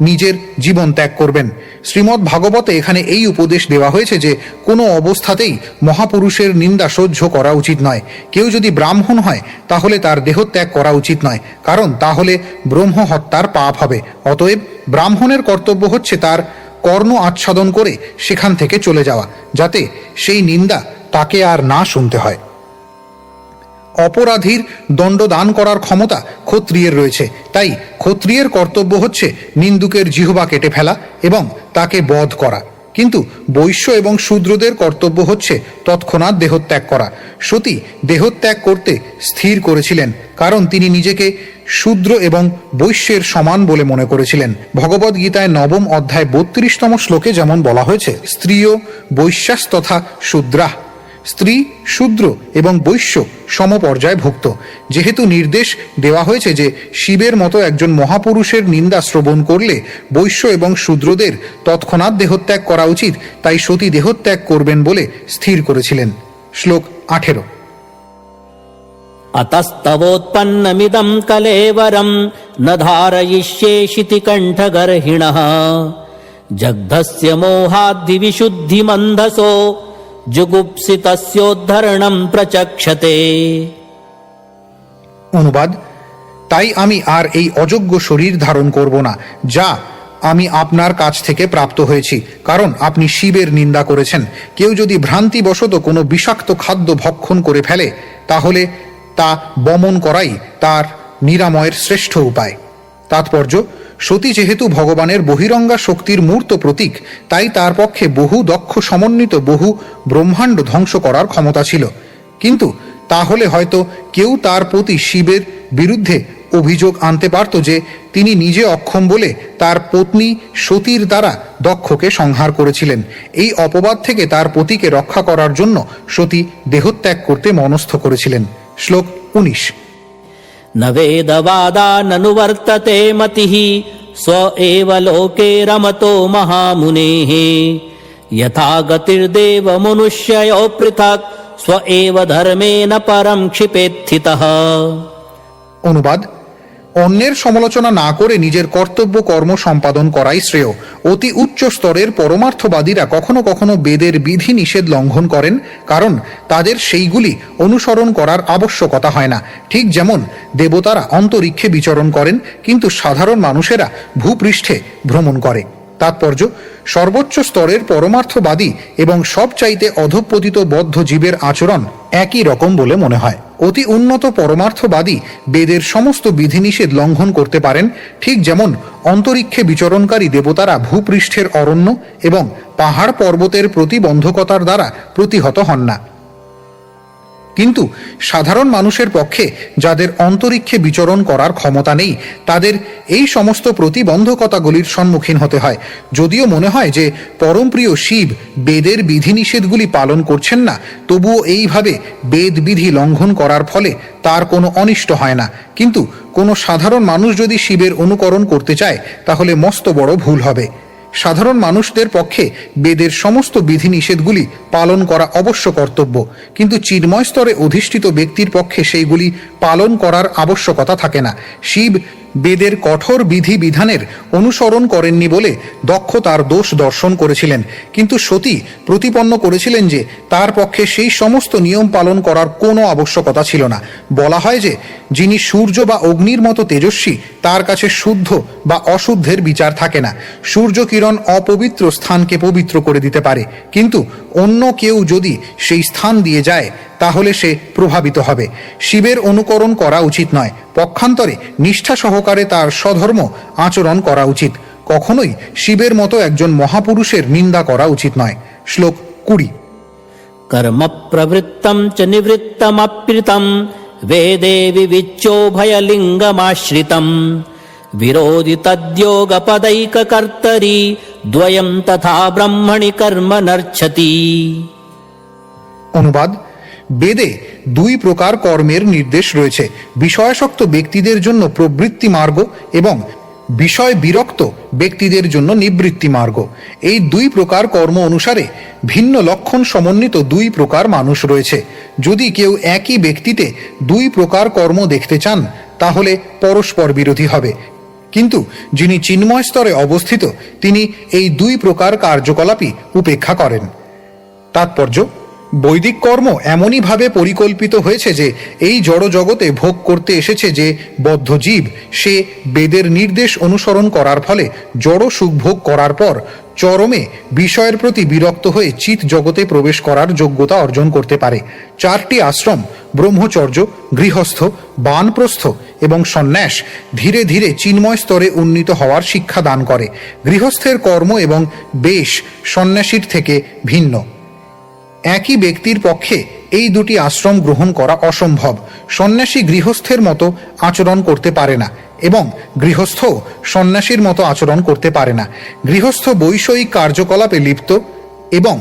নিজের জীবন ত্যাগ করবেন। শ্রীমদ্ ভাগবতে এখানে এই উপদেশ দেওয়া হয়েছে যে কোনো অবস্থাতেই মহাপুরুষের নিন্দা সহ্য করা উচিত নয়। কেউ যদি ব্রাহ্মণ হয় তাহলে তার দেহত্যাগ করা উচিত নয়, কারণ তাহলে ব্রহ্ম হত্যার পাপ হবে। অতএব ব্রাহ্মণের কর্তব্য হচ্ছে তার কর্ণ আচ্ছাদন করে সেখান থেকে চলে যাওয়া, যাতে সেই নিন্দা তাকে আর না শুনতে হয়। অপরাধীর দণ্ড দান করার ক্ষমতা ক্ষত্রিয়ের রয়েছে, তাই ক্ষত্রিয়ের কর্তব্য হচ্ছে নিন্দুকের জিহ্বা কেটে ফেলা এবং তাকে বধ করা। কিন্তু বৈশ্য এবং শূদ্রদের কর্তব্য হচ্ছে তৎক্ষণাৎ দেহত্যাগ করা। সতী দেহত্যাগ করতে স্থির করেছিলেন, কারণ তিনি নিজেকে শূদ্র এবং বৈশ্যের সমান বলে মনে করেছিলেন। ভগবদ্গীতায় 9ম অধ্যায় 32তম শ্লোকে যেমন বলা হয়েছে, স্ত্রীয় বৈশ্যাস তথা শূদ্রাহ, স্ত্রী, শূদ্র এবং বৈশ্য সমপর্যায় ভুক্ত। যেহেতু নির্দেশ দেওয়া হয়েছে যে শিবের মতো একজন মহাপুরুষের নিন্দা শ্রবণ করলে বৈশ্য এবং শূদ্রদের তৎক্ষণাৎ দেহত্যাগ করা উচিত, তাই সতী দেহত্যাগ করবেন বলে স্থির করেছিলেন। শ্লোক 18। अतस्तवोत्पन्नमिदं कलेवरं न धारयिष्ये शितिकण्ठगर्हिणः जग्धस्य मोहाद्दिविशुद्धिमन्धसो जुगुप्सितस्योद्धरणं प्रचक्षते। অনুবাদ: তাই আমি আর এই অযোগ্য শরীর ধারণ করব না, যা আমি আপনার কাছ থেকে প্রাপ্ত হয়েছি, কারণ আপনি শিবের নিন্দা করেছেন। কেউ যদি ভ্রান্তিবশত কোনো বিষাক্ত খাদ্য ভক্ষণ করে ফেলে, তাহলে তা বমন করাই তার নিরাময়ের শ্রেষ্ঠ উপায়। তাৎপর্য: সতী যেহেতু ভগবানের বহিরঙ্গা শক্তির মূর্ত প্রতীক, তাই তার পক্ষে বহু দক্ষ সমন্বিত বহু ব্রহ্মাণ্ড ধ্বংস করার ক্ষমতা ছিল। কিন্তু তাহলে হয়তো কেউ তার প্রতি শিবের বিরুদ্ধে অভিযোগ আনতে পারত যে তিনি নিজে অক্ষম বলে তার পত্নী সতীর দ্বারা দক্ষকে সংহার করেছিলেন। এই অপবাদ থেকে তার পতিকে রক্ষা করার জন্য সতী দেহত্যাগ করতে মনস্থ করেছিলেন। শ্লোক 19। न वेदवादाननुवर्तते मतिः स्व एव लोके रमतो महामुनेः यथा गतिर्देव मनुष्ययो पृथक् स्व एव धर्मेण परं क्षिपेत्थितः। অনুবাদ: অন্যের সমালোচনা না করে নিজের কর্তব্য কর্ম সম্পাদন করাই শ্রেয়। অতি উচ্চ স্তরের পরমার্থবাদীরা কখনো কখনো বেদের বিধি নিষেধ লঙ্ঘন করেন, কারণ তাদের সেইগুলি অনুসরণ করার আবশ্যকতা হয় না। ঠিক যেমন দেবতারা অন্তরিক্ষে বিচরণ করেন, কিন্তু সাধারণ মানুষেরা ভূপৃষ্ঠে ভ্রমণ করে। তাৎপর্য: সর্বোচ্চ স্তরের পরমার্থবাদী এবং সবচাইতে অধঃপতিত বদ্ধ জীবের আচরণ একই রকম বলে মনে হয়। অতি উন্নত পরমার্থবাদী বেদের সমস্ত বিধিনিষেধ লঙ্ঘন করতে পারেন, ঠিক যেমন অন্তরিক্ষে বিচরণকারী দেবতারা ভূপৃষ্ঠের অরণ্য এবং পাহাড় পর্বতের প্রতিবন্ধকতার দ্বারা প্রতিহত হন না। কিন্তু সাধারণ মানুষের পক্ষে, যাদের অন্তরিক্ষে বিচরণ করার ক্ষমতা নেই, তাদের এই সমস্ত প্রতিবন্ধকতাগুলির সম্মুখীন হতে হয়। যদিও মনে হয় যে পরমপ্রিয় শিব বেদের বিধিনিষেধগুলি পালন করছেন না, তবুও এইভাবে বেদ বিধি লঙ্ঘন করার ফলে তার কোনো অনিষ্ট হয় না। কিন্তু কোনো সাধারণ মানুষ যদি শিবের অনুকরণ করতে চায়, তাহলে মস্ত বড় ভুল হবে। সাধারণ মানুষদের পক্ষে বেদের সমস্ত বিধিনিষেধগুলি পালন করা অবশ্য কর্তব্য, কিন্তু চিন্ময় স্তরে অধিষ্ঠিত ব্যক্তির পক্ষে সেইগুলি পালন করার আবশ্যকতা থাকে না। শিব বেদের কঠোর বিধি বিধানের অনুসরণ করেননি বলে দক্ষ তার দোষ দর্শন করেছিলেন, কিন্তু সতী প্রতিপন্ন করেছিলেন যে তার পক্ষে সেই সমস্ত নিয়ম পালন করার কোনো আবশ্যকতা ছিল না। বলা হয় যে যিনি সূর্য বা অগ্নির মতো তেজস্বী, তার কাছে শুদ্ধ বা অশুদ্ধের বিচার থাকে না। সূর্য কিরণ অপবিত্র স্থানকে পবিত্র করে দিতে পারে, কিন্তু অন্য কেউ যদি সেই স্থান দিয়ে যায় তাহলে সে প্রভাবিত হবে। শিবের অনুকরণ করা উচিত নয়, পক্ষান্তরে নিষ্ঠা সহকারে তার স্বধর্ম আচরণ করা উচিত। কখনোই শিবের মতো একজন মহাপুরুষের নিন্দা করা উচিত নয়। শ্লোক 20। कर्म प्रवृत्तं च निवृत्तमप्युतं वेदे विविच्योभयलिङ्गमाश्रितं विरोधि तद्योगपदैककर्तरि द्वयं तथा ब्रह्मणि कर्म नर्च्छति। অনুবাদ: বেদে দুই প্রকার কর্মের নির্দেশ রয়েছে, বিষয়াসক্ত ব্যক্তিদের জন্য প্রবৃত্তি মার্গ এবং বিষয় বিরক্ত ব্যক্তিদের জন্য নিবৃত্তি মার্গ। এই দুই প্রকার কর্ম অনুসারে ভিন্ন লক্ষণ সমন্বিত দুই প্রকার মানুষ রয়েছে। যদি কেউ একই ব্যক্তিতে দুই প্রকার কর্ম দেখতে চান, তাহলে পরস্পর বিরোধী হবে। কিন্তু যিনি চিন্ময় স্তরে অবস্থিত, তিনি এই দুই প্রকার কার্যকলাপই উপেক্ষা করেন। তাৎপর্য: বৈদিক কর্ম এমনইভাবে পরিকল্পিত হয়েছে যে এই জড় জগতে ভোগ করতে এসেছে যে বদ্ধ জীব, সে বেদের নির্দেশ অনুসরণ করার ফলে জড় সুখ ভোগ করার পর চরমে বিষয়ের প্রতি বিরক্ত হয়ে চিৎ জগতে প্রবেশ করার যোগ্যতা অর্জন করতে পারে। 4টি আশ্রম, ব্রহ্মচর্য, গৃহস্থ, বানপ্রস্থ এবং সন্ন্যাস ধীরে ধীরে চিন্ময় স্তরে উন্নীত হওয়ার শিক্ষা দান করে। গৃহস্থের কর্ম এবং বেশ সন্ন্যাসীর থেকে ভিন্ন। একই ব্যক্তির পক্ষে এই দুটি আশ্রম গ্রহণ করা অসম্ভব। সন্ন্যাসী গৃহস্থের মতো আচরণ করতে পারে না এবং গৃহস্থ সন্ন্যাসীর মতো আচরণ করতে পারে না। গৃহস্থ বৈষয়িক কার্যকলাপে লিপ্ত এবং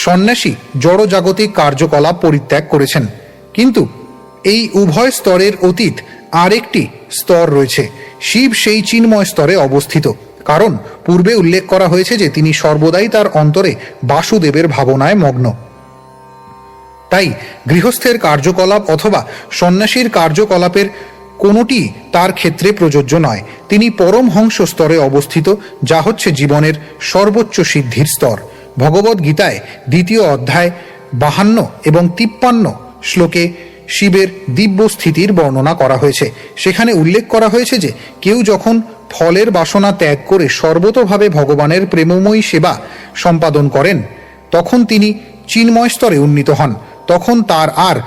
সন্ন্যাসী জড়জাগতিক কার্যকলাপ পরিত্যাগ করেছেন। কিন্তু এই উভয় স্তরের অতীত আরেকটি স্তর রয়েছে। শিব সেই চিন্ময় স্তরে অবস্থিত, কারণ পূর্বে উল্লেখ করা হয়েছে যে তিনি সর্বদাই তার অন্তরে বাসুদেবের ভাবনায় মগ্ন। তাই গৃহস্থের কার্যকলাপ অথবা সন্ন্যাসীর কার্যকলাপের কোনোটি তার ক্ষেত্রে প্রযোজ্য নয়। তিনি পরমহংস স্তরে অবস্থিত, যা হচ্ছে জীবনের সর্বোচ্চ সিদ্ধির স্তর। ভগবদ গীতায় 2য় অধ্যায় 52 এবং 53 শ্লোকে শিবের দিব্য স্থিতির বর্ণনা করা হয়েছে। সেখানে উল্লেখ করা হয়েছে যে কেউ যখন ফলের বাসনা ত্যাগ করে সর্বতোভাবে ভগবানের প্রেমময়ী সেবা সম্পাদন করেন, তখন তিনি চিন্ময় স্তরে উন্নীত হন। তখন তার আর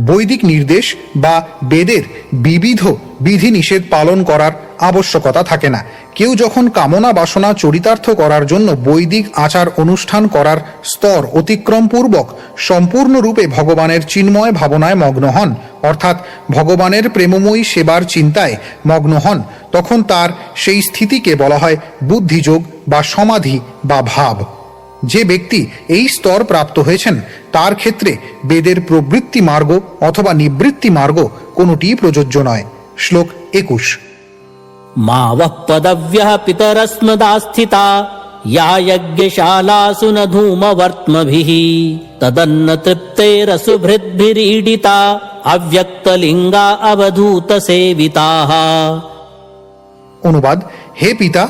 বৈদিক নির্দেশ বা বেদের বিবিধ বিধি নিষেধ পালন করার আবশ্যকতা থাকে না। কেউ যখন কামনা বাসনা চরিতার্থ করার জন্য বৈদিক আচার অনুষ্ঠান করার স্তর অতিক্রম পূর্বক সম্পূর্ণরূপে ভগবানের চিন্ময় ভাবনায় মগ্ন হন, অর্থাৎ ভগবানের প্রেমময়ী সেবার চিন্তায় মগ্ন হন, তখন তার সেই স্থিতিকে বলা হয় বুদ্ধিযোগ বা সমাধি বা ভাব। যে ব্যক্তি এই স্তর প্রাপ্ত হয়েছেন তার ক্ষেত্রে বেদের প্রবৃত্তি মার্গ অথবা নিবৃত্তি মার্গ কোনোটিই প্রযোজ্য নয়। শ্লোক 21। মা বঃ পদব্যঃ পিতরস্মদাস্থিতা ইয়া যজ্ঞশালাসু ন ধূমবর্ত্মভিঃ তদন্ন তৃপ্তৈরসুভৃদ্ভিරීডিতা অব্যক্তলিঙ্গা অবধূত সেবিতাঃ। অনুবাদ: হে পিতা,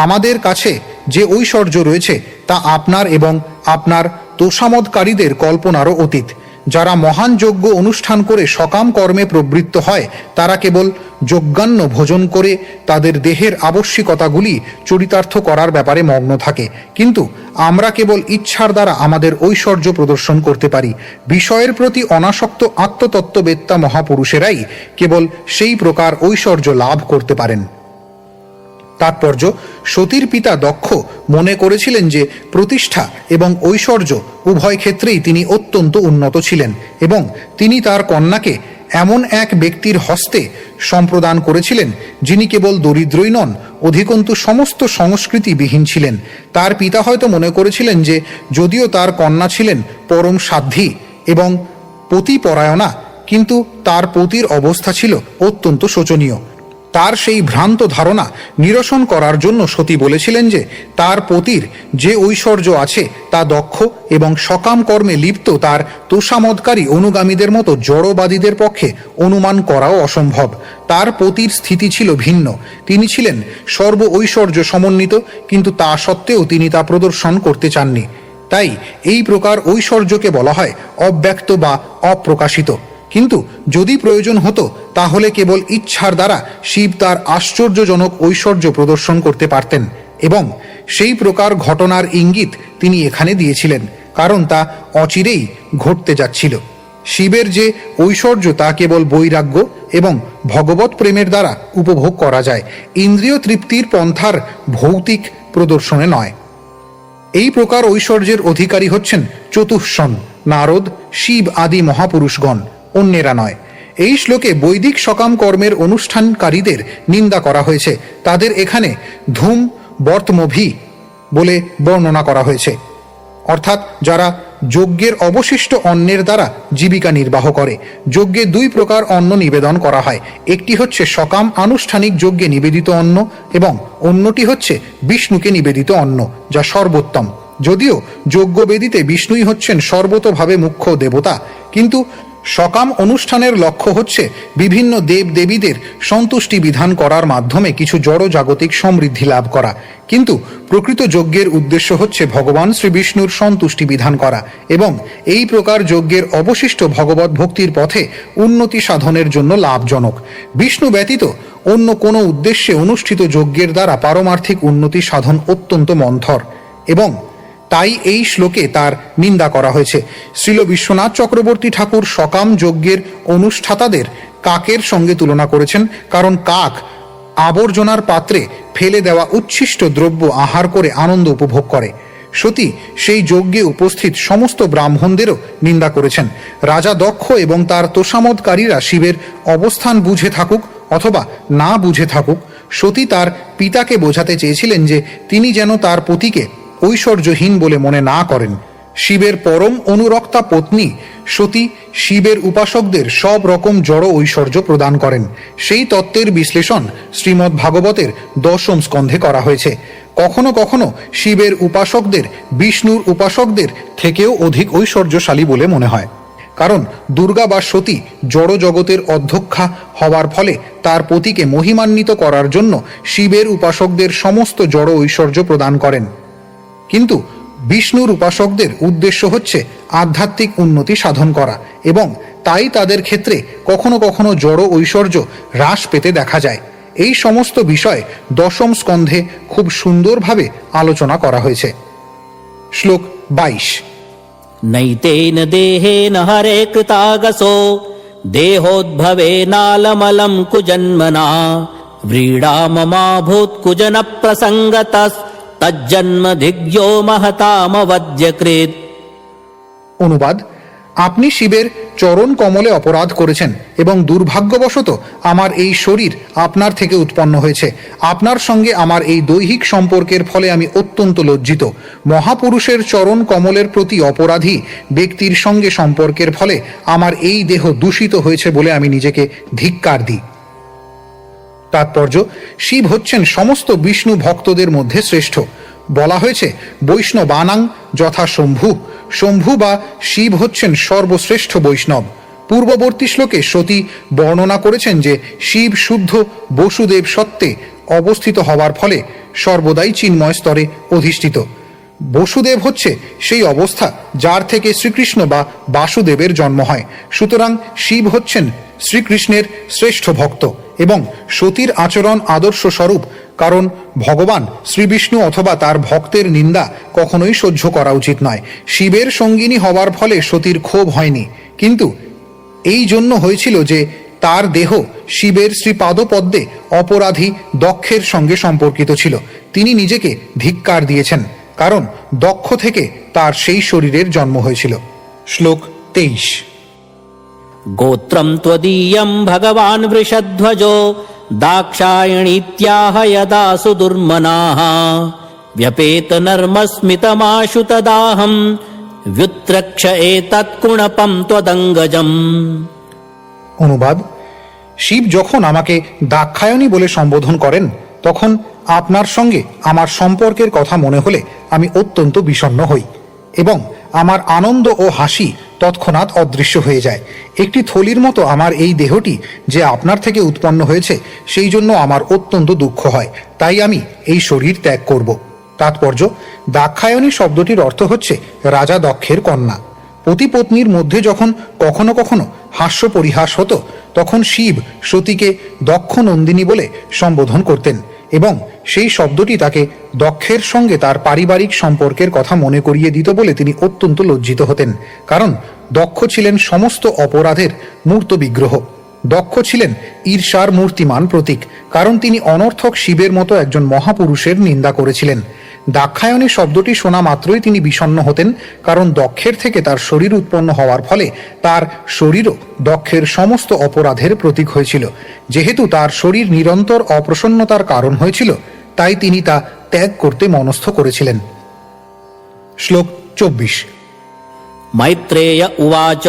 আমাদের কাছে যে ঐশ্বর্য রয়েছে তা আপনার এবং আপনার তোষামদকারীদের কল্পনারও অতীত। যারা মহান যজ্ঞ অনুষ্ঠান করে সকাম কর্মে প্রবৃত্ত হয় তারা কেবল যজ্ঞান্ন ভোজন করে তাদের দেহের আবশ্যিকতাগুলি চরিতার্থ করার ব্যাপারে মগ্ন থাকে, কিন্তু আমরা কেবল ইচ্ছার দ্বারা আমাদের ঐশ্বর্য প্রদর্শন করতে পারি। বিষয়ের প্রতি অনাসক্ত আত্মতত্ত্ববেত্তা মহাপুরুষেরাই কেবল সেই প্রকার ঐশ্বর্য লাভ করতে পারেন। তাৎপর্য: সতীর পিতা দক্ষ মনে করেছিলেন যে প্রতিষ্ঠা এবং ঐশ্বর্য উভয় ক্ষেত্রেই তিনি অত্যন্ত উন্নত ছিলেন এবং তিনি তার কন্যাকে এমন এক ব্যক্তির হস্তে সম্প্রদান করেছিলেন যিনি কেবল দরিদ্রই নন, অধিকন্তু সমস্ত সংস্কৃতিবিহীন ছিলেন। তার পিতা হয়তো মনে করেছিলেন যে যদিও তার কন্যা ছিলেন পরম সাধ্বী এবং পতিপরায়ণা, কিন্তু তার পতির অবস্থা ছিল অত্যন্ত শোচনীয়। তার সেই ভ্রান্ত ধারণা নিরসন করার জন্য সতী বলেছিলেন যে তার পতির যে ঐশ্বর্য আছে তা দক্ষ এবং সকাম কর্মে লিপ্ত তার তোষামদকারী অনুগামীদের মতো জড়বাদীদের পক্ষে অনুমান করাও অসম্ভব। তার পতির স্থিতি ছিল ভিন্ন। তিনি ছিলেন সর্ব ঐশ্বর্য সমন্বিত, কিন্তু তা সত্ত্বেও তিনি তা প্রদর্শন করতে চাননি। তাই এই প্রকার ঐশ্বর্যকে বলা হয় অব্যক্ত বা অপ্রকাশিত। কিন্তু যদি প্রয়োজন হতো তাহলে কেবল ইচ্ছার দ্বারা শিব তার আশ্চর্যজনক ঐশ্বর্য প্রদর্শন করতে পারতেন, এবং সেই প্রকার ঘটনার ইঙ্গিত তিনি এখানে দিয়েছিলেন, কারণ তা অচিরেই ঘটতে যাচ্ছিল। শিবের যে ঐশ্বর্য তা কেবল বৈরাগ্য এবং ভগবত প্রেমের দ্বারা উপভোগ করা যায়, ইন্দ্রিয় তৃপ্তির পন্থার ভৌতিক প্রদর্শনে নয়। এই প্রকার ঐশ্বর্যের অধিকারী হচ্ছেন চতুষ্ষণ, নারদ, শিব আদি মহাপুরুষগণ, অন্যেরা নয়। এই শ্লোকে বৈদিক সকাম কর্মের অনুষ্ঠানকারীদের নিন্দা করা হয়েছে। তাদের এখানে ধূম বর্তমভি বলে বর্ণনা করা হয়েছে, অর্থাৎ যারা যজ্ঞের অবশিষ্ট অন্নের দ্বারা জীবিকা নির্বাহ করে। যজ্ঞে দুই প্রকার অন্ন নিবেদন করা হয়, একটি হচ্ছে সকাম আনুষ্ঠানিক যজ্ঞে নিবেদিত অন্ন এবং অন্যটি হচ্ছে বিষ্ণুকে নিবেদিত অন্ন, যা সর্বোত্তম। যদিও যজ্ঞবেদিতে বিষ্ণুই হচ্ছেন সর্বতোভাবে মুখ্য দেবতা, কিন্তু সকাম অনুষ্ঠানের লক্ষ্য হচ্ছে বিভিন্ন দেব দেবীদের সন্তুষ্টি বিধান করার মাধ্যমে কিছু জড় জাগতিক সমৃদ্ধি লাভ করা, কিন্তু প্রকৃত যজ্ঞের উদ্দেশ্য হচ্ছে ভগবান শ্রী বিষ্ণুর সন্তুষ্টি বিধান করা এবং এই প্রকার যজ্ঞের অবশিষ্ট ভগবত ভক্তির পথে উন্নতি সাধনের জন্য লাভজনক। বিষ্ণু ব্যতীত অন্য কোনো উদ্দেশ্যে অনুষ্ঠিত যজ্ঞের দ্বারা পারমার্থিক উন্নতি সাধন অত্যন্ত মন্থর, এবং তাই এই শ্লোকে তার নিন্দা করা হয়েছে। শ্রীল বিশ্বনাথ চক্রবর্তী ঠাকুর সকাম যজ্ঞের অনুষ্ঠাতাদের কাকের সঙ্গে তুলনা করেছেন, কারণ কাক আবর্জনার পাত্রে ফেলে দেওয়া উচ্ছিষ্ট দ্রব্য আহার করে আনন্দ উপভোগ করে। সতী সেই যজ্ঞে উপস্থিত সমস্ত ব্রাহ্মণদেরও নিন্দা করেছেন। রাজা দক্ষ এবং তার তোষামদকারীরা শিবের অবস্থান বুঝে থাকুক অথবা না বুঝে থাকুক, সতী তার পিতাকে বোঝাতে চেয়েছিলেন যে তিনি যেন তার পতিকে ঐশ্বর্যহীন বলে মনে না করেন। শিবের পরম অনুরক্তা পত্নী সতী শিবের উপাসকদের সব রকম জড় ঐশ্বর্য প্রদান করেন। সেই তত্ত্বের বিশ্লেষণ শ্রীমদ্ ভাগবতের 10ম স্কন্ধে করা হয়েছে। কখনো কখনো শিবের উপাসকদের বিষ্ণুর উপাসকদের থেকেও অধিক ঐশ্বর্যশালী বলে মনে হয়, কারণ দুর্গা বা সতী জড় জগতের অধ্যক্ষা হওয়ার ফলে তার পতিকে মহিমান্বিত করার জন্য শিবের উপাসকদের সমস্ত জড় ঐশ্বর্য প্রদান করেন, কিন্তু বিষ্ণুর উপাসকদের উদ্দেশ্য হচ্ছে আধ্যাত্মিক উন্নতি সাধন করা, এবং তাই তাদের ক্ষেত্রে কখনো কখনো জড় ঐশ্বর্য হ্রাস পেতে দেখা যায়। এই সমস্ত বিষয় 10ম স্কন্ধে খুব সুন্দরভাবে আলোচনা করা হয়েছে। শ্লোক 22। নৈতেন দেহেন হরে কৃতাগসো দেহোদ্ভবেনালমলম কুজন্মনা व्रीडाममाभूत्कुजन प्रसङ्गतस्तज्जन्म धिग्यो महतामवद्यकृत्। অনুবাদ: আপনি শিবের চরণ কমলে অপরাধ করেছেন এবং দুর্ভাগ্যবশত আমার এই শরীর আপনার থেকে উৎপন্ন হয়েছে। আপনার সঙ্গে আমার এই দৈহিক সম্পর্কের ফলে আমি অত্যন্ত লজ্জিত। মহাপুরুষের চরণ কমলের প্রতি অপরাধী ব্যক্তির সঙ্গে সম্পর্কের ফলে আমার এই দেহ দূষিত হয়েছে বলে আমি নিজেকে ধিক্কার দিই। তাৎপর্য: শিব হচ্ছেন সমস্ত বিষ্ণু ভক্তদের মধ্যে শ্রেষ্ঠ। বলা হয়েছে বৈষ্ণবানাং যথা শম্ভু। শম্ভু বা শিব হচ্ছেন সর্বশ্রেষ্ঠ বৈষ্ণব। পূর্ববর্তী শ্লোকে সতী বর্ণনা করেছেন যে শিব শুদ্ধ বসুদেব সত্ত্বে অবস্থিত হওয়ার ফলে সর্বদাই চিন্ময় স্তরে অধিষ্ঠিত। বসুদেব হচ্ছে সেই অবস্থা যার থেকে শ্রীকৃষ্ণ বা বাসুদেবের জন্ম হয়। সুতরাং শিব হচ্ছেন শ্রীকৃষ্ণের শ্রেষ্ঠ ভক্ত এবং সতীর আচরণ আদর্শ স্বরূপ, কারণ ভগবান শ্রীবিষ্ণু অথবা তার ভক্তের নিন্দা কখনোই সহ্য করা উচিত নয়। শিবের সঙ্গিনী হওয়ার ফলে সতীর ক্ষোভ হয়নি, কিন্তু এই জন্য হয়েছিল যে তার দেহ শিবের শ্রীপাদপদ্মে অপরাধী দক্ষের সঙ্গে সম্পর্কিত ছিল। তিনি নিজেকে ধিক্কার দিয়েছেন, কারণ দক্ষ থেকে তার সেই শরীরের জন্ম হয়েছিল। শ্লোক 23। गोत्रं त्वदीयं भगवान् वृषध्वजो दाक्षायणीत्याह यदा सुदुर्मनाः व्यपेतनर्मस्मितमाशु तदाहं व्युत्रक्ष एतत्कुणपं त्वदङ्गजम्। অনুবাদ: শিব যখন আমাকে দাক্ষায়ণী বলে সম্বোধন করেন তখন আপনার সঙ্গে আমার সম্পর্কের কথা মনে হলে আমি অত্যন্ত বিষণ্ণ হই এবং আমার আনন্দ ও হাসি তৎক্ষণাৎ অদৃশ্য হয়ে যায়। একটি থলির মতো আমার এই দেহটি যে আপনার থেকে উৎপন্ন হয়েছে সেই জন্য আমার অত্যন্ত দুঃখ হয়, তাই আমি এই শরীর ত্যাগ করব। তাৎপর্য: দাক্ষায়ণী শব্দটির অর্থ হচ্ছে রাজা দক্ষের কন্যা। পতি পত্নীর মধ্যে যখন কখনো কখনো হাস্য পরিহাস হতো তখন শিব সতীকে দক্ষ নন্দিনী বলে সম্বোধন করতেন এবং সেই শব্দটি তাকে দক্ষের সঙ্গে তার পারিবারিক সম্পর্কের কথা মনে করিয়ে দিত বলে তিনি অত্যন্ত লজ্জিত হতেন, কারণ দক্ষ ছিলেন সমস্ত অপরাধের মূর্ত বিগ্রহ। দক্ষ ছিলেন ঈর্ষার মূর্তিমান প্রতীক, কারণ তিনি অনর্থক শিবের মতো একজন মহাপুরুষের নিন্দা করেছিলেন। দাক্ষায়ণী শব্দটি শোনা মাত্রই তিনি বিষণ্ণ হতেন, কারণ দক্ষের থেকে তার শরীর উৎপন্ন হওয়ার ফলে তার শরীরও দক্ষের সমস্ত অপরাধের প্রতীক হয়েছিল। যেহেতু তার শরীর নিরন্তর অপ্রসন্নতার কারণ হয়েছিল, তাই তিনি তা ত্যাগ করতে মনস্থ করেছিলেন। শ্লোক 24। मैत्रेय उवाच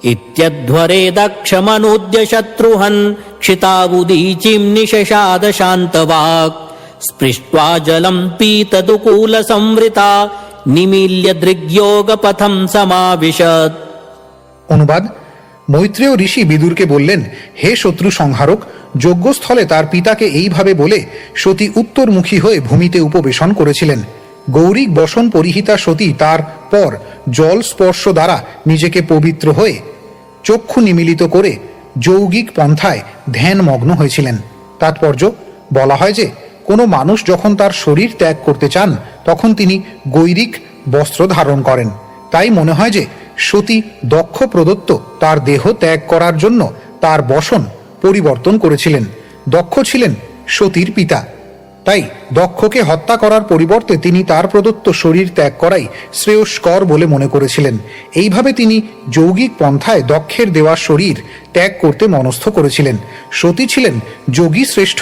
इत्यध्वरे दक्षमनूद्य शत्रुहन् क्षितावुदीचिं निशशाद शान्तवाक् स्पृष्ट्वा जलं पीतदुकूलसंवृता निमील्य दृग्योगपथं समाविशत्। অনুবাদ: মৈত্রেয় ঋষি বিদুরকে বললেন, হে শত্রু সংহারক, যজ্ঞস্থলে তার পিতাকে এইভাবে বলে সতী উত্তরমুখী হয়ে ভূমিতে উপবেশন করেছিলেন। গৌরিক বসন পরিহিতা সতী তার পর জল স্পর্শ দ্বারা নিজেকে পবিত্র হয়ে চক্ষু নিমিলিত করে যৌগিক পন্থায় ধ্যানমগ্ন হয়েছিলেন। তাৎপর্য: বলা হয় যে কোনো মানুষ যখন তার শরীর ত্যাগ করতে চান তখন তিনি গৈরিক বস্ত্র ধারণ করেন। তাই মনে হয় যে সতী দক্ষ প্রদত্ত তার দেহ ত্যাগ করার জন্য তার বসন পরিবর্তন করেছিলেন। দক্ষ ছিলেন সতীর পিতা, তাই দক্ষকে হত্যা করার পরিবর্তে তিনি তার প্রদত্ত শরীর ত্যাগ করাই শ্রেয়স্কর বলে মনে করেছিলেন। এইভাবে তিনি যৌগিক পন্থায় দক্ষের দেওয়া শরীর ত্যাগ করতে মনস্থ করেছিলেন। সতী ছিলেন যোগী শ্রেষ্ঠ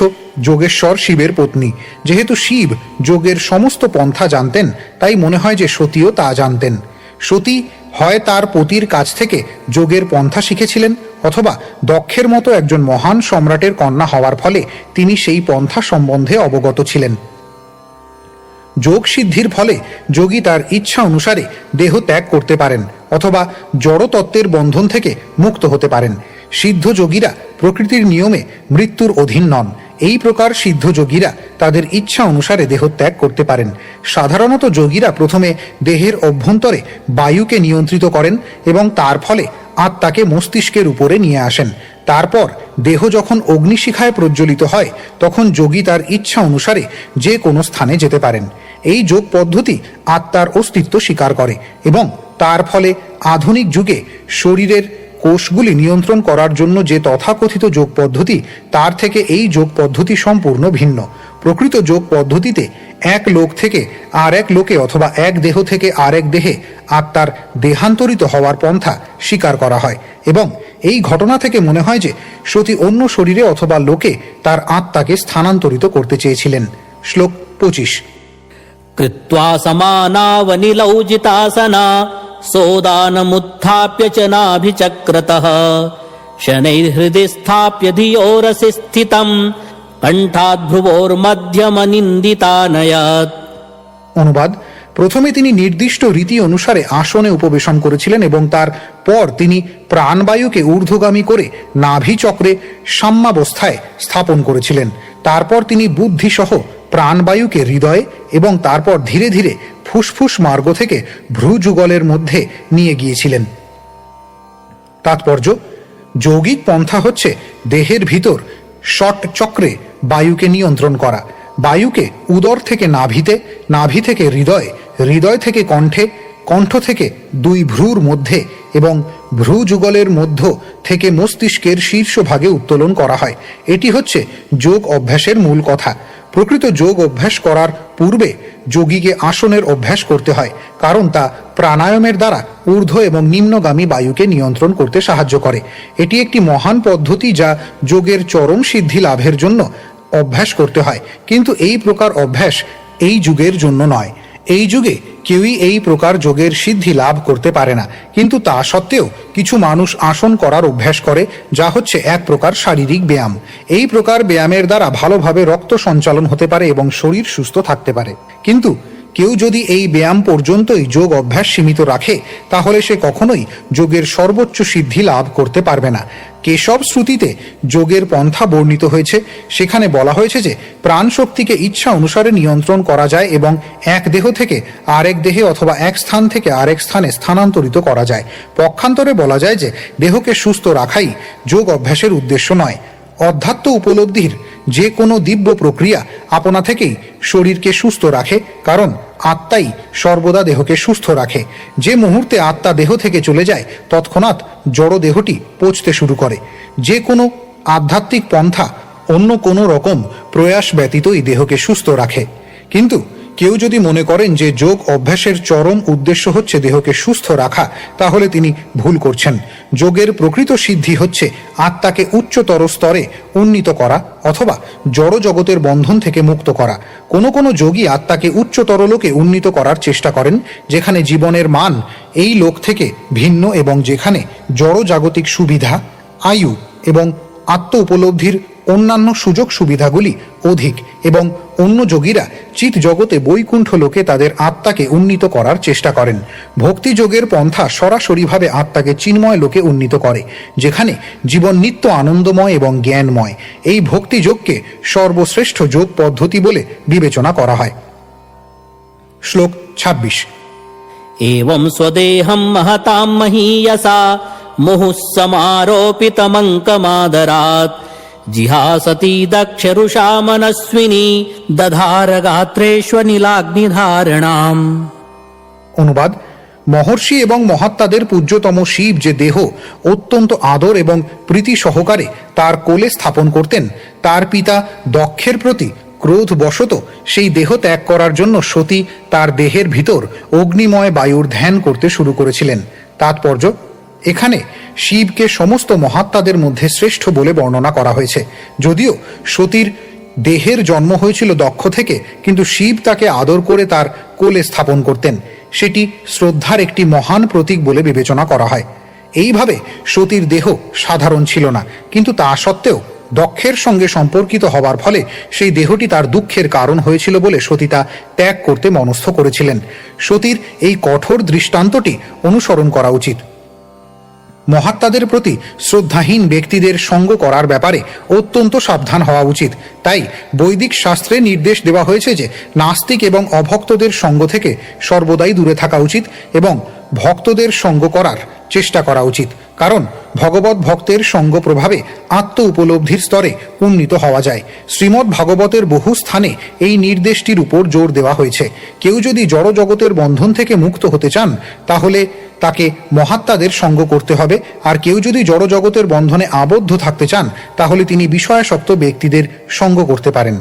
যোগেশ্বর শিবের পত্নী। যেহেতু শিব যোগের সমস্ত পন্থা জানতেন, তাই মনে হয় যে সতীও তা জানতেন। সতী হয় তার পতির কাছ থেকে যোগের পন্থা শিখেছিলেন, অথবা দক্ষের মতো একজন মহান সম্রাটের কন্যা হওয়ার ফলে তিনি সেই পন্থা সম্বন্ধে অবগত ছিলেন। যোগ সিদ্ধির ফলে যোগী তার ইচ্ছা অনুসারে দেহ ত্যাগ করতে পারেন অথবা জড়তত্ত্বের বন্ধন থেকে মুক্ত হতে পারেন। সিদ্ধ যোগীরা প্রকৃতির নিয়মে মৃত্যুর অধীন নন। এই প্রকার সিদ্ধ যোগীরা তাদের ইচ্ছা অনুসারে দেহ ত্যাগ করতে পারেন। সাধারণত যোগীরা প্রথমে দেহের অভ্যন্তরে বায়ুকে নিয়ন্ত্রিত করেন এবং তার ফলে আত্মাকে মস্তিষ্কের উপরে নিয়ে আসেন। তারপর দেহ যখন অগ্নিশিখায় প্রজ্বলিত হয় তখন যোগী তার ইচ্ছা অনুসারে যে কোনো স্থানে যেতে পারেন। এই যোগ পদ্ধতি আত্মার অস্তিত্ব স্বীকার করে এবং তার ফলে আধুনিক যুগে শরীরের কোষগুলি নিয়ন্ত্রণ করার জন্য যে তথাকথিত যোগ পদ্ধতি, তার থেকে এই যোগ পদ্ধতি সম্পূর্ণ ভিন্ন। প্রকৃত যোগ পদ্ধতিতে এক লোক থেকে আর এক লোকে অথবা এক দেহ থেকে আর এক দেহে আত্মার দেহান্তরিত হওয়ার পন্থা স্বীকার করা হয়, এবং এই ঘটনা থেকে মনে হয় যে সতী অন্য শরীরে অথবা লোকে তার আত্মাকে স্থানান্তরিত করতে চেয়েছিলেন। শ্লোক 25। কৃত্বা সমানাবনিলৌজিতাসনা সোদানমুত্থাপ্য চ নাভিচক্রতঃ শনৈর্হৃদি স্থাপ্য ধিয়োরসি স্থিতম কণ্ঠাদ্ভ্রুবোর্মধ্যমনিন্দিতানয়াৎ। অনুবাদ: প্রথমে তিনি নির্দিষ্ট রীতি অনুসারে আসনে উপবেশন করেছিলেন এবং তারপর তিনি প্রাণবায়ুকে ঊর্ধ্বগামী করে নাভিচক্রে সাম্যাবস্থায় স্থাপন করেছিলেন। তারপর তিনি বুদ্ধিসহ প্রাণবায়ুকে হৃদয়ে এবং তারপর ধীরে ধীরে ফুসফুস মার্গ থেকে ভ্রুযুগলের মধ্যে নিয়ে গিয়েছিলেন। তাৎপর্য: যৌগিক পন্থা হচ্ছে দেহের ভিতর ষট চক্রে বায়ুকে নিয়ন্ত্রণ করা। বায়ুকে উদর থেকে নাভিতে, নাভি থেকে হৃদয়ে, হৃদয় থেকে কণ্ঠে, কণ্ঠ থেকে দুই ভ্রুর মধ্যে এবং ভ্রুযুগলের মধ্য থেকে মস্তিষ্কের শীর্ষভাগে উত্তোলন করা হয়। এটি হচ্ছে যোগ অভ্যাসের মূল কথা। প্রকৃত যোগ অভ্যাস করার পূর্বে যোগীকে আসনের অভ্যাস করতে হয়, কারণ তা প্রাণায়ামের দ্বারা ঊর্ধ্ব এবং নিম্নগামী বায়ুকে নিয়ন্ত্রণ করতে সাহায্য করে। এটি একটি মহান পদ্ধতি যা যোগের চরম সিদ্ধি লাভের জন্য অভ্যাস করতে হয়, কিন্তু এই প্রকার অভ্যাস এই যুগের জন্য নয়। এই যুগে কেউই এই প্রকার যোগের সিদ্ধি লাভ করতে পারে না, কিন্তু তা সত্ত্বেও কিছু মানুষ আসন করার অভ্যাস করে, যা হচ্ছে এক প্রকার শারীরিক ব্যায়াম। এই প্রকার ব্যায়ামের দ্বারা ভালোভাবে রক্ত সঞ্চালন হতে পারে এবং শরীর সুস্থ থাকতে পারে। কিন্তু কেউ যদি এই ব্যায়াম পর্যন্তই যোগ অভ্যাস সীমিত রাখে, তাহলে সে কখনোই যোগের সর্বোচ্চ সিদ্ধি লাভ করতে পারবে না। কেশব শ্রুতিতে যোগের পন্থা বর্ণিত হয়েছে। সেখানে বলা হয়েছে যে প্রাণ শক্তিকে ইচ্ছা অনুসারে নিয়ন্ত্রণ করা যায় এবং এক দেহ থেকে আরেক দেহে অথবা এক স্থান থেকে আরেক স্থানে স্থানান্তরিত করা যায়। পক্ষান্তরে বলা যায় যে দেহকে সুস্থ রাখাই যোগ অভ্যাসের উদ্দেশ্য নয়। অধ্যাত্ম উপলব্ধির যে কোনো দিব্য প্রক্রিয়া আপনা থেকেই শরীরকে সুস্থ রাখে, কারণ আত্মাই সর্বদা দেহকে সুস্থ রাখে। যে মুহূর্তে আত্মা দেহ থেকে চলে যায়, তৎক্ষণাৎ জড় দেহটি পচতে শুরু করে। যে কোনো আধ্যাত্মিক পন্থা অন্য কোনো রকম প্রয়াস ব্যতীতই দেহকে সুস্থ রাখে। কিন্তু কেউ যদি মনে করেন যে যোগ অভ্যাসের চরম উদ্দেশ্য হচ্ছে দেহকে সুস্থ রাখা, তাহলে তিনি ভুল করছেন। যোগের প্রকৃত সিদ্ধি হচ্ছে আত্মাকে উচ্চতর স্তরে উন্নীত করা অথবা জড় জগতের বন্ধন থেকে মুক্ত করা। কোনো কোনো যোগী আত্মাকে উচ্চতর লোকে উন্নীত করার চেষ্টা করেন, যেখানে জীবনের মান এই লোক থেকে ভিন্ন এবং যেখানে জড় জাগতিক সুবিধা, আয়ু এবং আত্ম উপলব্ধির অন্যান্য সুযোগ সুবিধাগুলি অধিক, এবং অন্য যোগীরা চিৎ জগতে বৈকুণ্ঠ লোকে তাদের আত্মাকে উন্নীত করার চেষ্টা করেন। ভক্তি যোগের পন্থা সরাসরিভাবে আত্মাকে চিন্ময় লোকে উন্নীত করে, যেখানে জীবন নিত্য আনন্দময় এবং জ্ঞানময়। এই ভক্তি যোগকে সর্বশ্রেষ্ঠ যোগ পদ্ধতি বলে বিবেচনা করা হয়। শ্লোক 26। एवं स्वदेहं महतां महीयसा मुहुः समारोपितमङ्कमादरात् जिहासती दक्षरुषा मनस्विनी दधार गात्रेष्वनिलाग्निधारणाम्। অনুবাদ: মহর্ষি এবং মহাত্মাদের পূজ্যতম শিব যে দেহ অত্যন্ত আদর এবং প্রীতি সহকারে তার কোলে স্থাপন করতেন, তার পিতা দক্ষের প্রতি ক্রোধবশত সেই দেহ ত্যাগ করার জন্য সতী তার দেহের ভিতর অগ্নিময় বায়ুর ধ্যান করতে শুরু করেছিলেন। তাৎপর্য: এখানে শিবকে সমস্ত মহাত্মাদের মধ্যে শ্রেষ্ঠ বলে বর্ণনা করা হয়েছে। যদিও সতীর দেহের জন্ম হয়েছিল দক্ষ থেকে, কিন্তু শিব তাকে আদর করে তার কোলে স্থাপন করতেন। সেটি শ্রদ্ধার একটি মহান প্রতীক বলে বিবেচনা করা হয়। এইভাবে সতীর দেহ সাধারণ ছিল না, কিন্তু তা সত্ত্বেও দক্ষের সঙ্গে সম্পর্কিত হবার ফলে সেই দেহটি তার দুঃখের কারণ হয়েছিল বলে সতী তা ত্যাগ করতে মনস্থ করেছিলেন। সতীর এই কঠোর দৃষ্টান্তটি অনুসরণ করা উচিত। মহাত্মাদের প্রতি শ্রদ্ধাহীন ব্যক্তিদের সঙ্গ করার ব্যাপারে অত্যন্ত সাবধান হওয়া উচিত। তাই বৈদিক শাস্ত্রে নির্দেশ দেওয়া হয়েছে যে নাস্তিক এবং অভক্তদের সঙ্গ থেকে সর্বদাই দূরে থাকা উচিত এবং ভক্তদের সঙ্গ করার চেষ্টা করা উচিত, কারণ ভগবত ভক্তের সঙ্গ প্রভাবে আত্ম উপলব্ধির স্তরে উন্নীত হওয়া যায়। শ্রীমদ্ ভাগবতের বহু স্থানে এই নির্দেশটির উপর জোর দেওয়া হয়েছে। কেউ যদি জড় জগতের বন্ধন থেকে মুক্ত হতে চান তাহলে তাকে মহাত্মাদের সঙ্গ করতে হবে, আর কেউ যদি জড় জগতের বন্ধনে আবদ্ধ থাকতে চান তাহলে তিনি বিষয়াসক্ত ব্যক্তিদের সঙ্গ করতে পারেন।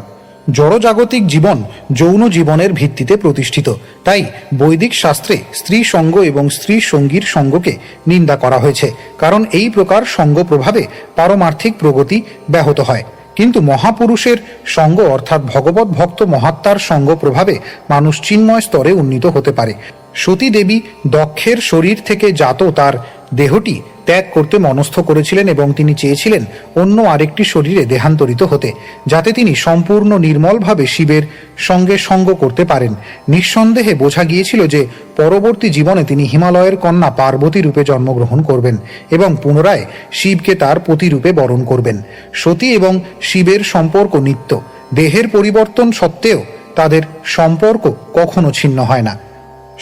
জড়জাগতিক জীবন যৌন জীবনের ভিত্তিতে প্রতিষ্ঠিত, তাই বৈদিক শাস্ত্রে স্ত্রী সঙ্গ এবং স্ত্রী সঙ্গীর সঙ্গকে নিন্দা করা হয়েছে, কারণ এই প্রকার সঙ্গ প্রভাবে পারমার্থিক প্রগতি ব্যাহত হয়। কিন্তু মহাপুরুষের সঙ্গ অর্থাৎ ভগবত ভক্ত মহাত্মার সঙ্গ প্রভাবে মানুষ চিন্ময় স্তরে উন্নীত হতে পারে। সতী দেবী দক্ষের শরীর থেকে জাত তার দেহটি ত্যাগ করতে মনস্থ করেছিলেন এবং তিনি চেয়েছিলেন অন্য আরেকটি শরীরে দেহান্তরিত হতে, যাতে তিনি সম্পূর্ণ নির্মলভাবে শিবের সঙ্গে সঙ্গ করতে পারেন। নিঃসন্দেহে বোঝা গিয়েছিল যে পরবর্তী জীবনে তিনি হিমালয়ের কন্যা পার্বতী রূপে জন্মগ্রহণ করবেন এবং পুনরায় শিবকে তার পতিরূপে বরণ করবেন। সতী এবং শিবের সম্পর্ক নিত্য, দেহের পরিবর্তন সত্ত্বেও তাদের সম্পর্ক কখনো ছিন্ন হয় না।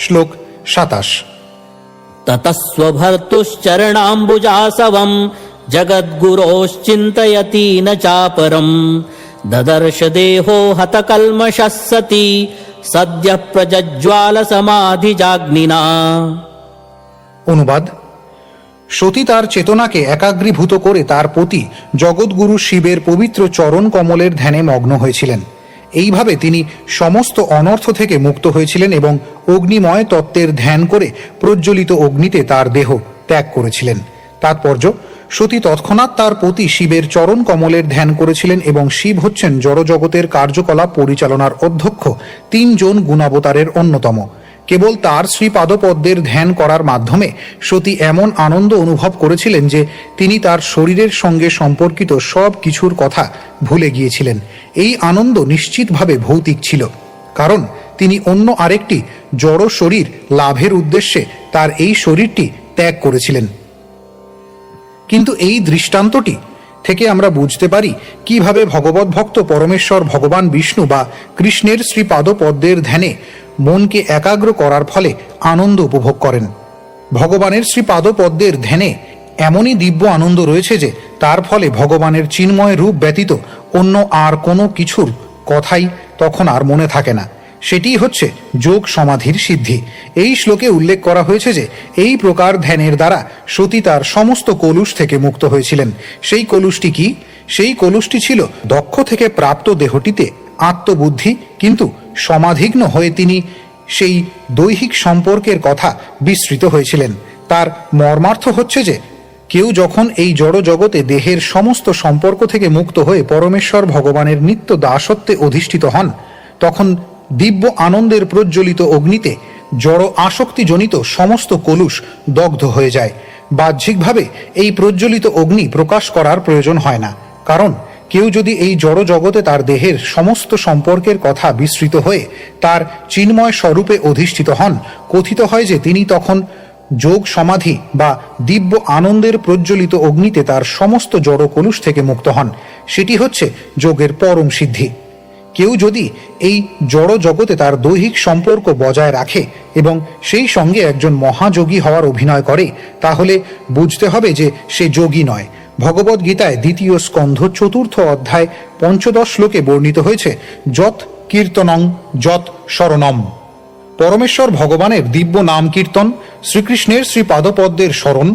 শ্লোক 27। ततस्वभर्तुश्चरणाम्बुजासवम् जगद्गुरोश्चिन्तयति न चापरम् ददर्श देहो हतकल्मषः सति सद्यः प्रज्ज्वालसमाधिजाग्निना। অনুবাদ: সতী তার চেতনাকে একাগ্রীভূত করে তার পতি জগৎগুরু শিবের পবিত্র চরণ কমলের ধ্যানে মগ্ন হয়েছিলেন। এইভাবে তিনি সমস্ত অনর্থ থেকে মুক্ত হয়েছিলেন এবং অগ্নিময় তত্ত্বের ধ্যান করে প্রজ্বলিত অগ্নিতে তার দেহ ত্যাগ করেছিলেন। তাৎপর্য: সতী তৎক্ষণাৎ তার পতি শিবের চরণ কমলের ধ্যান করেছিলেন এবং শিব হচ্ছেন জড়জগতের কার্যকলাপ পরিচালনার অধ্যক্ষ 3 জন গুণাবতারের অন্যতম। কেবল তার শ্রীপাদপদ্মের ধ্যান করার মাধ্যমে সতী এমন আনন্দ অনুভব করেছিলেন যে তিনি তার শরীরের সঙ্গে সম্পর্কিত সব কিছুর কথা ভুলে গিয়েছিলেন। এই আনন্দ নিশ্চিতভাবে ভৌতিক ছিল, কারণ তিনি অন্য আরেকটি জড় শরীর লাভের উদ্দেশ্যে তার এই শরীরটি ত্যাগ করেছিলেন। কিন্তু এই দৃষ্টান্তটি থেকে আমরা বুঝতে পারি কিভাবে ভগবত ভক্ত পরমেশ্বর ভগবান বিষ্ণু বা কৃষ্ণের শ্রীপাদপদ্মের ধ্যানে মনকে একাগ্র করার ফলে আনন্দ উপভোগ করেন। ভগবানের শ্রীপাদপদ্মের ধ্যানে এমনই দিব্য আনন্দ রয়েছে যে তার ফলে ভগবানের চিন্ময় রূপ ব্যতীত অন্য আর কোনো কিছুর কথাই তখন আর মনে থাকে না। সেটি হচ্ছে যোগ সমাধির সিদ্ধি। এই শ্লোকে উল্লেখ করা হয়েছে যে এই প্রকার ধ্যানের দ্বারা সতী তার সমস্ত কলুষ থেকে মুক্ত হয়েছিলেন। সেই কলুষটি কি? সেই কলুষটি ছিল দক্ষ থেকে প্রাপ্ত দেহটিতে আত্মবুদ্ধি, কিন্তু সমাধিগ্ন হয়ে তিনি সেই দৈহিক সম্পর্কের কথা বিস্মৃত হয়েছিলেন। তার মর্মার্থ হচ্ছে যে কেউ যখন এই জড় জগতে দেহের সমস্ত সম্পর্ক থেকে মুক্ত হয়ে পরমেশ্বর ভগবানের নিত্য দাসত্বে অধিষ্ঠিত হন, তখন দিব্য আনন্দের প্রজ্বলিত অগ্নিতে জড় আসক্তিজনিত সমস্ত কলুষ দগ্ধ হয়ে যায়। বাহ্যিকভাবে এই প্রজ্বলিত অগ্নি প্রকাশ করার প্রয়োজন হয় না, কারণ কেউ যদি এই জড় জগতে তার দেহের সমস্ত সম্পর্কের কথা বিস্মৃত হয়ে তার চিন্ময় স্বরূপে অধিষ্ঠিত হন, কথিত হয় যে তিনি তখন যোগ সমাধি বা দিব্য আনন্দের প্রজ্বলিত অগ্নিতে তার সমস্ত জড় কলুষ থেকে মুক্ত হন। সেটি হচ্ছে যোগের পরম সিদ্ধি। কেউ যদি এই জড় জগতে তার দৈহিক সম্পর্ক বজায় রাখে এবং সেই সঙ্গে একজন মহাযোগী হওয়ার অভিনয় করে, তাহলে বুঝতে হবে যে সে যোগী নয়। ভগবদ্ গীতায় 2য় স্কন্ধ 4th অধ্যায় 15 শ্লোকে বর্ণিত হয়েছে, যৎ কীর্তনং যৎ শরণম। পরমেশ্বর ভগবানের দিব্য নাম কীর্তন, শ্রীকৃষ্ণের শ্রীপাদপদ্মের স্মরণ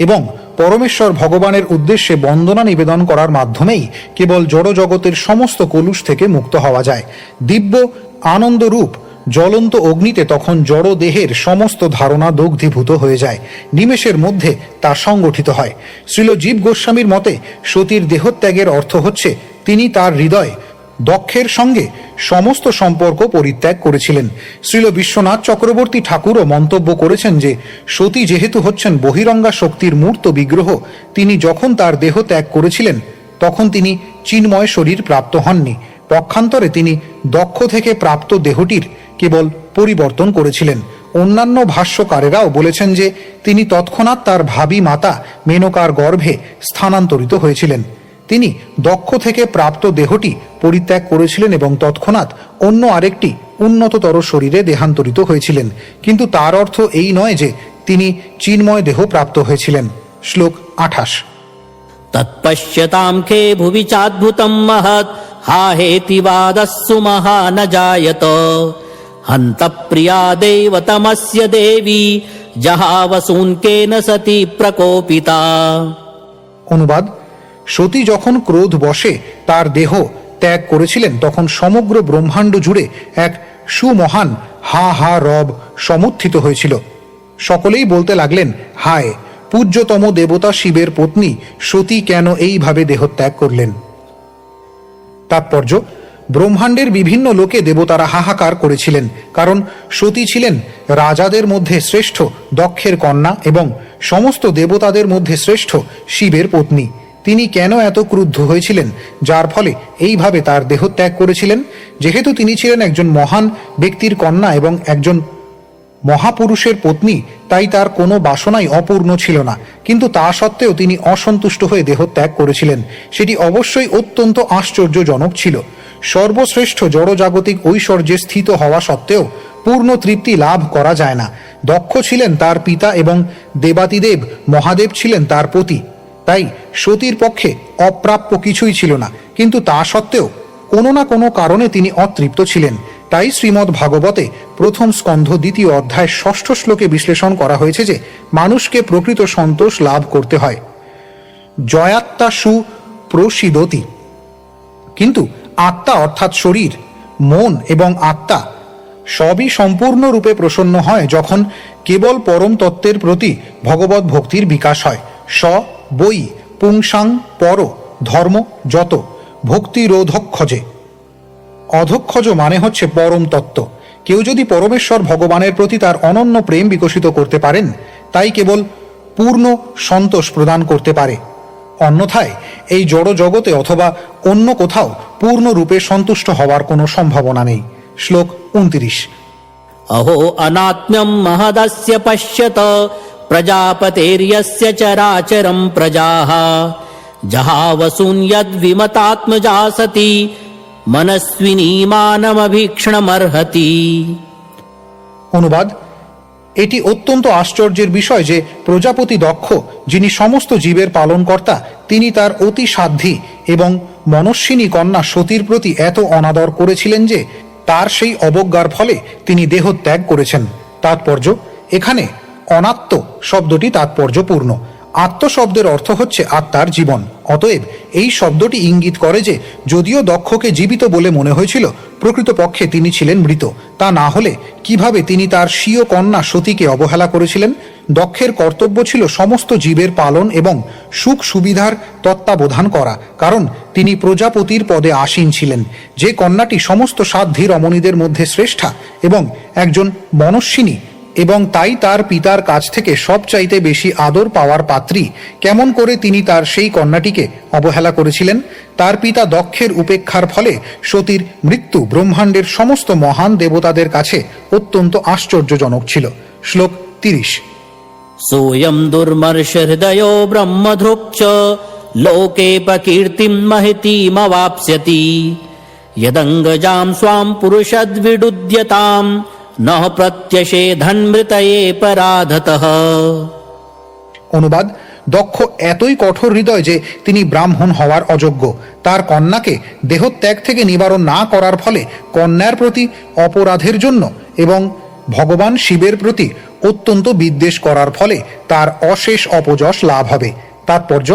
এবং পরমেশ্বর ভগবানের উদ্দেশ্যে বন্দনা নিবেদন করার মাধ্যমেই কেবল জড় জগতের সমস্ত কলুষ থেকে মুক্ত হওয়া যায়। দিব্য আনন্দরূপ জ্বলন্ত অগ্নিতে তখন জড় দেহের সমস্ত ধারণা দগ্ধীভূত হয়ে যায়, নিমেষের মধ্যে তা সংগঠিত হয়। শ্রীল জীব গোস্বামীর মতে সতীর দেহত্যাগের অর্থ হচ্ছে তিনি তার হৃদয় দক্ষের সঙ্গে সমস্ত সম্পর্ক পরিত্যাগ করেছিলেন। শ্রীল বিশ্বনাথ চক্রবর্তী ঠাকুরও মন্তব্য করেছেন যে সতী যেহেতু হচ্ছেন বহিরঙ্গা শক্তির মূর্ত বিগ্রহ, তিনি যখন তার দেহ ত্যাগ করেছিলেন তখন তিনি চিন্ময় শরীর প্রাপ্ত হননি। পক্ষান্তরে তিনি দক্ষ থেকে প্রাপ্ত দেহটির কেবল পরিবর্তন করেছিলেন। অন্যান্য ভাষ্যকারেরাও বলেছেন যে তিনি তৎক্ষণাৎ তার ভাবী মাতা মেনকার গর্ভে স্থানান্তরিত হয়েছিলেন। তিনি দক্ষ থেকে প্রাপ্ত দেহটি পরিত্যাগ করেছিলেন এবং তৎক্ষণাৎ অন্য আরেকটি উন্নততর শরীরে দেহান্তরিত হয়েছিলেন। কিন্তু তার অর্থ এই নয় যে তিনি চিন্ময় দেহ প্রাপ্ত হয়েছিলেন। শ্লোক 28। তৎপশ্যতাম খে ভুবি চাদ্ভুতম মহৎ হা হেতিবাদস্সু মহান জায়ত হন্ত প্রিয়া দেবতমস্য দেবী জহাবসূনকেন সতি প্রকোপিতা। অনুবাদ: সতী যখন ক্রোধ বশে তার দেহ ত্যাগ করেছিলেন তখন সমগ্র ব্রহ্মাণ্ড জুড়ে এক সুমহান হা হা রব সমুত্থিত হয়েছিল। সকলেই বলতে লাগলেন, হায়, পূজ্যতম দেবতা শিবের পত্নী সতী কেন এইভাবে দেহত্যাগ করলেন। তাৎপর্য: ব্রহ্মাণ্ডের বিভিন্ন লোকে দেবতারা হাহাকার করেছিলেন, কারণ সতী ছিলেন রাজাদের মধ্যে শ্রেষ্ঠ দক্ষের কন্যা এবং সমস্ত দেবতাদের মধ্যে শ্রেষ্ঠ শিবের পত্নী। তিনি কেন এত ক্রুদ্ধ হয়েছিলেন, যার ফলে এইভাবে তার দেহত্যাগ করেছিলেন? যেহেতু তিনি ছিলেন একজন মহান ব্যক্তির কন্যা এবং একজন মহাপুরুষের পত্নী, তাই তার কোনো বাসনাই অপূর্ণ ছিল না, কিন্তু তা সত্ত্বেও তিনি অসন্তুষ্ট হয়ে দেহত্যাগ করেছিলেন। সেটি অবশ্যই অত্যন্ত আশ্চর্যজনক ছিল। সর্বশ্রেষ্ঠ জড়জাগতিক ঐশ্বর্যে স্থিত হওয়া সত্ত্বেও পূর্ণ তৃপ্তি লাভ করা যায় না। দক্ষ ছিলেন তার পিতা এবং দেবাতিদেব মহাদেব ছিলেন তার পতি, তাই সতীর পক্ষে অপ্রাপ্য কিছুই ছিল না, কিন্তু তা সত্ত্বেও কোনো না কোনো কারণে তিনি অতৃপ্ত ছিলেন। তাই শ্রীমদ্ ভাগবতে প্রথম স্কন্ধ 2 অধ্যায় 6 শ্লোকে বিশ্লেষণ করা হয়েছে যে মানুষকে প্রকৃত সন্তোষ লাভ করতে হয়। জয়াত্মা সু প্রসিদতি। কিন্তু আত্মা অর্থাৎ শরীর, মন এবং আত্মা সবই সম্পূর্ণরূপে প্রসন্ন হয় যখন কেবল পরম তত্ত্বের প্রতি ভগবত ভক্তির বিকাশ হয়। স বই পুংসাং পর ধর্ম যত ভক্তিরোধক্ষজে। অধক্ষজ মানে হচ্ছে পরম তত্ত্ব। কেউ যদি পরমেশ্বর ভগবানের প্রতি তার অনন্য প্রেম বিকশিত করতে পারেন, তাই কেবল পূর্ণ সন্তোষ প্রদান করতে পারে। অন্যথায় এই জড় জগতে অথবা অন্য কোথাও পূর্ণরূপে সন্তুষ্ট হওয়ার কোনো সম্ভাবনা নেই। শ্লোক 29। অহো অনাত্ম্যম মহদস্য পশ্যত প্রজাপতের্যস্য চরাচরম প্রজাঃ জহাবসূন যদ্বিমতাত্মজা সতি মনস্বিনী মানমভীক্ষণমর্হতি। অনুবাদ: এটি অত্যন্ত আশ্চর্যের বিষয় যে প্রজাপতি দক্ষ, যিনি সমস্ত জীবের পালনকর্তা, তিনি তার অতি সাধ্বী এবং মনস্বিনী কন্যা সতীর প্রতি এত অনাদর করেছিলেন যে তার সেই অবজ্ঞার ফলে তিনি দেহত্যাগ করেছেন। তাৎপর্য: এখানে অনাত্ম শব্দটি তাৎপর্যপূর্ণ। আত্ম শব্দের অর্থ হচ্ছে আত্মার জীবন। অতএব এই শব্দটি ইঙ্গিত করে যে যদিও দক্ষকে জীবিত বলে মনে হয়েছিল, প্রকৃতপক্ষে তিনি ছিলেন মৃত। তা না হলে কিভাবে তিনি তার স্বীয় কন্যা সতীকে অবহেলা করেছিলেন? দক্ষের কর্তব্য ছিল সমস্ত জীবের পালন এবং সুখ সুবিধার তত্ত্বাবধান করা, কারণ তিনি প্রজাপতির পদে আসীন ছিলেন। যে কন্যাটি সমস্ত সাধ্বী রমণীদের মধ্যে শ্রেষ্ঠা এবং একজন মনস্বিনী এবং তাই তার পিতার কাছ থেকে সবচাইতে বেশি আদর পাওয়ার পাত্রী, কেমন করে তিনি তার সেই কন্যাটিকে অবহেলা করেছিলেন? তার পিতা দক্ষের উপেক্ষার ফলে সতীর মৃত্যু ব্রহ্মাণ্ডের সমস্ত মহান দেবতাদের কাছে অত্যন্ত আশ্চর্যজনক ছিল। শ্লোক 30। সোয়ম দুর্মর্ষ হৃদয়ো ব্রহ্মধৃক্ লোকে প্রকীর্তিম মহিতিমবাপ্স্যতি যদঙ্গজাম স্বাম পুরুষদ্বিডুদ্যতাম নঃ প্রত্যশেধন্মৃতয়ে পরাধতঃ। অনুবাদ: দক্ষ এতই কঠোর হৃদয় যে তিনি ব্রাহ্মণ হওয়ার অযোগ্য। তার কন্যাকে দেহত্যাগ থেকে নিবারণ না করার ফলে কন্যার প্রতি অপরাধের জন্য এবং ভগবান শিবের প্রতি অত্যন্ত বিদ্বেষ করার ফলে তার অশেষ অপযশ লাভ হবে। তাৎপর্য: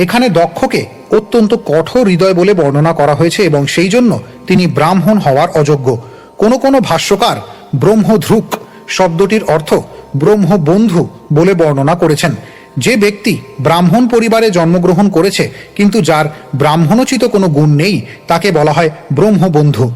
এখানে দক্ষকে অত্যন্ত কঠোর হৃদয় বলে বর্ণনা করা হয়েছে এবং সেই জন্য তিনি ব্রাহ্মণ হওয়ার অযোগ্য। কোনো কোনো ভাষ্যকার ব্রহ্মধৃক শব্দটির অর্থ ব্রহ্মবন্ধু বলে বর্ণনা করেছেন। যে ব্যক্তি ব্রাহ্মণ পরিবারে জন্মগ্রহণ করেছে কিন্তু যার ব্রাহ্মণোচিত কোনো গুণ নেই, তাকে বলা হয় ব্রহ্মবন্ধু।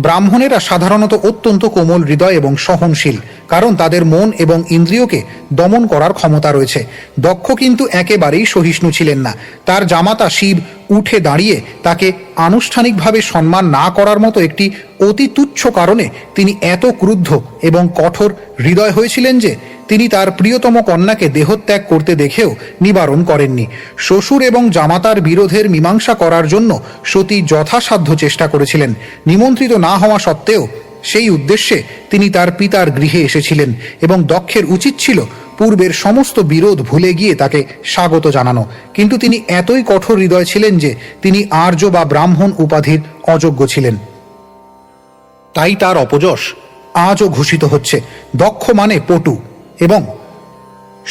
ব্রাহ্মণেরা সাধারণত অত্যন্ত কোমল হৃদয় এবং সহনশীল, কারণ তাদের মন এবং ইন্দ্রিয়কে দমন করার ক্ষমতা রয়েছে। দক্ষ কিন্তু একেবারেই সহিষ্ণু ছিলেন না। তার জামাতা শিব উঠে দাঁড়িয়ে তাকে আনুষ্ঠানিকভাবে সম্মান না করার মতো একটি অতি তুচ্ছ কারণে তিনি এত ক্রুদ্ধ এবং কঠোর হৃদয় হয়েছিলেন যে তিনি তার প্রিয়তম কন্যাকে দেহত্যাগ করতে দেখেও নিবারণ করেননি। শ্বশুর এবং জামাতার বিরোধের মীমাংসা করার জন্য সতী যথাসাধ্য চেষ্টা করেছিলেন। নিমন্ত্রিত না হওয়া সত্ত্বেও সেই উদ্দেশ্যে তিনি তার পিতার গৃহে এসেছিলেন এবং দক্ষের উচিত ছিল পূর্বের সমস্ত বিরোধ ভুলে গিয়ে তাকে স্বাগত জানানো। কিন্তু তিনি এতই কঠোর হৃদয় ছিলেন যে তিনি আর্য বা ব্রাহ্মণ উপাধির অযোগ্য ছিলেন। তাই তার অপযশ আজও ঘোষিত হচ্ছে। দক্ষ মানে পটু এবং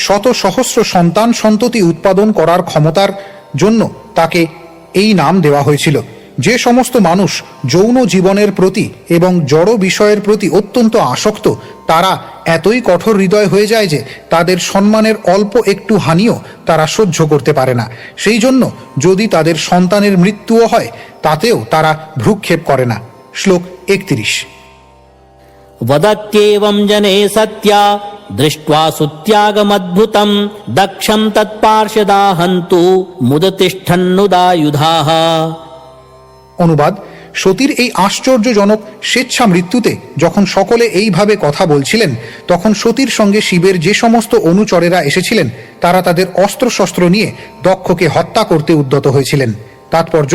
শত সহস্র সন্তান সন্ততি উৎপাদন করার ক্ষমতার জন্য তাকে এই নাম দেওয়া হয়েছিল। যে সমস্ত মানুষ যৌন জীবনের প্রতি এবং জড় বিষয়ের প্রতি অত্যন্ত আসক্ত, তারা এতই কঠোর হৃদয় হয়ে যায় যে তাদের সম্মানের অল্প একটু হানিও তারা সহ্য করতে পারে না। সেই জন্য যদি তাদের সন্তানের মৃত্যুও হয় তাতেও তারা ভ্রুক্ষেপ করে না। শ্লোক 31। वदत्येवं जने सत्या दृष्ट्वा सुत्यागमद्भुतं दक्षं तत्पार्षदा हन्तु मुदतिष्ठन्नुदायुधाः। অনুবাদ: সতীর এই আশ্চর্যজনক স্বেচ্ছা মৃত্যুতে যখন সকলে এইভাবে কথা বলছিলেন, তখন সতীর সঙ্গে শিবের যে সমস্ত অনুচরেরা এসেছিলেন তারা তাদের অস্ত্রশস্ত্র নিয়ে দক্ষকে হত্যা করতে উদ্যত হয়েছিলেন। তাৎপর্য: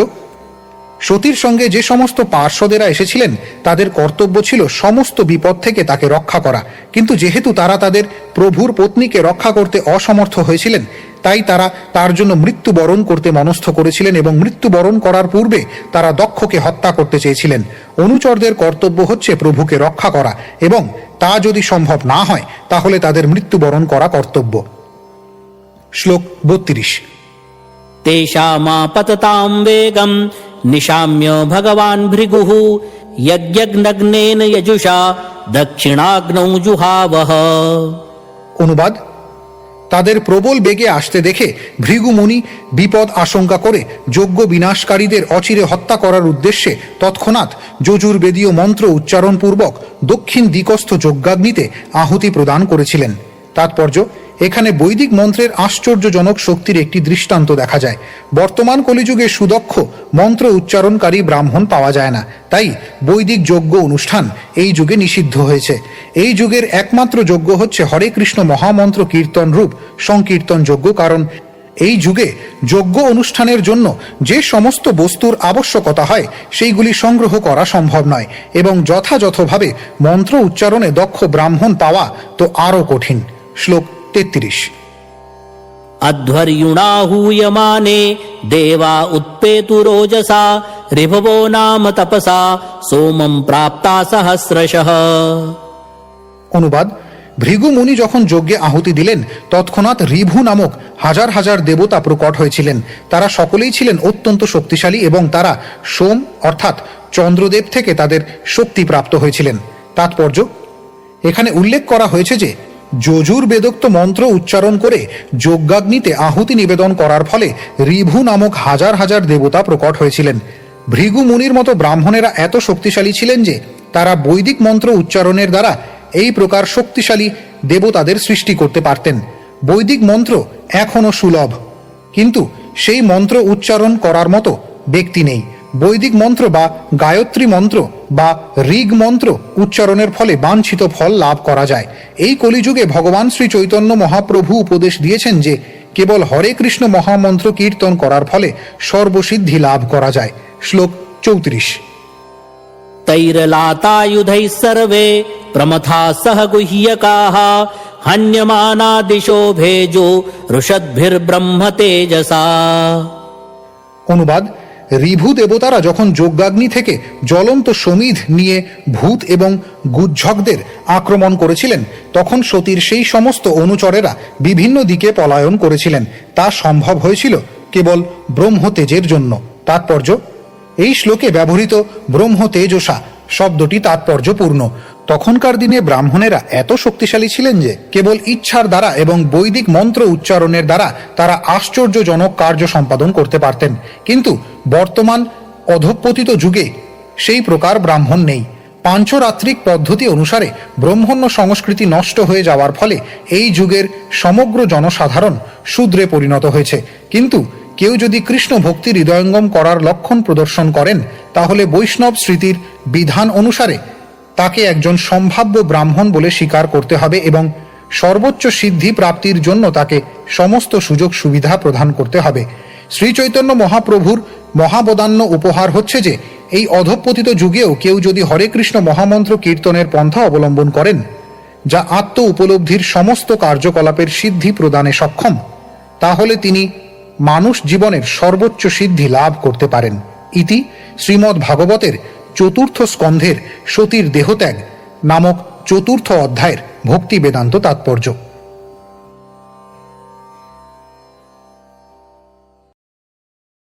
সতীর সঙ্গে যে সমস্ত পার্শ্বদেরা এসেছিলেন তাদের কর্তব্য ছিল সমস্ত বিপদ থেকে তাকে রক্ষা করা, কিন্তু যেহেতু তারা তাদের প্রভুর পত্নীকে রক্ষা করতে অসমর্থ হয়েছিলেন, তাই তারা তার জন্য মৃত্যুবরণ করতে মনস্থ করেছিলেন এবং মৃত্যুবরণ করার পূর্বে তারা দক্ষকে হত্যা করতে চেয়েছিলেন। অনুচরদের কর্তব্য হচ্ছে প্রভুকে রক্ষা করা, এবং তা যদি সম্ভব না হয় তাহলে তাদের মৃত্যুবরণ করা কর্তব্য। শ্লোক 32। तेषामापततां वेगं निशाम्य भगवान् भृगुः यज्ञग्नग्नेन यजुषा दक्षिणाग्नौ जुहावः। অনুবাদ: তাদের প্রবল বেগে আসতে দেখে ভৃগু মুনি বিপদ আশঙ্কা করে যজ্ঞ বিনাশকারীদের অচিরে হত্যা করার উদ্দেশ্যে তৎক্ষণাৎ যজুর্বেদীয় মন্ত্র উচ্চারণপূর্বক দক্ষিণ দিকস্থ যজ্ঞাগ্নিতে আহুতি প্রদান করেছিলেন। তাৎপর্য: এখানে বৈদিক মন্ত্রের আশ্চর্যজনক শক্তির একটি দৃষ্টান্ত দেখা যায়। বর্তমান কলিযুগে সুদক্ষ মন্ত্র উচ্চারণকারী ব্রাহ্মণ পাওয়া যায় না, তাই বৈদিক যজ্ঞ অনুষ্ঠান এই যুগে নিষিদ্ধ হয়েছে। এই যুগের একমাত্র যজ্ঞ হচ্ছে হরে কৃষ্ণ মহামন্ত্র কীর্তন রূপ সংকীর্তন যজ্ঞ, কারণ এই যুগে যজ্ঞ অনুষ্ঠানের জন্য যে সমস্ত বস্তুর আবশ্যকতা হয় সেইগুলি সংগ্রহ করা সম্ভব নয়, এবং যথাযথভাবে মন্ত্র উচ্চারণে দক্ষ ব্রাহ্মণ পাওয়া তো আরও কঠিন। শ্লোক 33। अध्वर्युणाहूयमाने देवा उत्पेतुरोजसा ऋभवो नाम तपसा सोमं प्राप्ता सहस्रशः। অনুবাদ: ভৃগু মুনি যখন যজ্ঞে আহুতি দিলেন তৎক্ষণাৎ ঋভু নামক হাজার হাজার দেবতা প্রকট হয়েছিলেন। তারা সকলেই ছিলেন অত্যন্ত শক্তিশালী এবং তারা সোম অর্থাৎ চন্দ্রদেব থেকে তাদের শক্তি প্রাপ্ত হয়েছিলেন। তাৎপর্য: এখানে উল্লেখ করা হয়েছে যে যজুর্বেদোক্ত মন্ত্র উচ্চারণ করে যজ্ঞাগ্নিতে আহুতি নিবেদন করার ফলে ঋভু নামক হাজার হাজার দেবতা প্রকট হয়েছিলেন। ভৃগু মুনির মতো ব্রাহ্মণেরা এত শক্তিশালী ছিলেন যে তারা বৈদিক মন্ত্র উচ্চারণের দ্বারা এই প্রকার শক্তিশালী দেবতাদের সৃষ্টি করতে পারতেন। বৈদিক মন্ত্র এখনো সুলভ, কিন্তু সেই মন্ত্র উচ্চারণ করার মতো ব্যক্তি নেই। বৈদিক মন্ত্র বা গায়ত্রী মন্ত্র বা ঋগ মন্ত্র উচ্চারণের ফলে বাঞ্ছিত ফল লাভ করা যায়। এই কলিযুগে ভগবান শ্রী চৈতন্য মহাপ্রভু উপদেশ দিয়েছেন যে কেবল হরে কৃষ্ণ মহামন্ত্র কীর্তন করার ফলে সর্বসিদ্ধি লাভ করা যায়। শ্লোক 34। तैरलातायुधैः सर्वे प्रमथा सह गुह्यकाः हन्यमाना दिशो भेजो ऋषद्भिर्ब्रह्म तेजसा। অনুবাদ: ঋভু দেবতারা যখন যজ্ঞাগ্নি থেকে জ্বলন্ত সমিধ নিয়ে ভূত এবং গুজ্জকদের আক্রমণ করেছিলেন তখন সতীর সেই সমস্ত অনুচরেরা বিভিন্ন দিকে পলায়ন করেছিলেন। তা সম্ভব হয়েছিল কেবল ব্রহ্ম তেজের জন্য। তাৎপর্য: এই শ্লোকে ব্যবহৃত ব্রহ্ম তেজসা শব্দটি তাৎপর্যপূর্ণ। তখনকার দিনে ব্রাহ্মণেরা এত শক্তিশালী ছিলেন যে কেবল ইচ্ছার দ্বারা এবং বৈদিক মন্ত্র উচ্চারণের দ্বারা তারা আশ্চর্যজনক কার্য সম্পাদন করতে পারতেন, কিন্তু বর্তমান অধঃপতিত যুগে সেই প্রকার ব্রাহ্মণ নেই। পাঞ্চরাত্রিক পদ্ধতি অনুসারে ব্রহ্মণ্য সংস্কৃতি নষ্ট হয়ে যাওয়ার ফলে এই যুগের সমগ্র জনসাধারণ শূদ্রে পরিণত হয়েছে। কিন্তু কেউ যদি কৃষ্ণ ভক্তি হৃদয়ঙ্গম করার লক্ষণ প্রদর্শন করেন তাহলে বৈষ্ণব স্মৃতির বিধান অনুসারে তাকে একজন সম্ভাব্য ব্রাহ্মণ বলে স্বীকার করতে হবে এবং সর্বোচ্চ সিদ্ধি প্রাপ্তির জন্য তাকে সমস্ত সুযোগ সুবিধা প্রদান করতে হবে। শ্রী চৈতন্য মহাপ্রভুর মহাবদান্য উপহার হচ্ছে যে এই অধঃপতিত যুগেও কেউ যদি হরে কৃষ্ণ মহামন্ত্র কীর্তনের পন্থা অবলম্বন করেন যা আত্ম উপলব্ধির সমস্ত কার্যকলাপের সিদ্ধি প্রদানে সক্ষম, তাহলে তিনি মানুষ জীবনের সর্বোচ্চ সিদ্ধি লাভ করতে পারেন। ইতি শ্রীমদ্ ভাগবতের চতুর্থ স্কন্ধের সতীর দেহত্যাগ নামক চতুর্থ অধ্যায়ের ভক্তি বেদান্ত তাৎপর্য।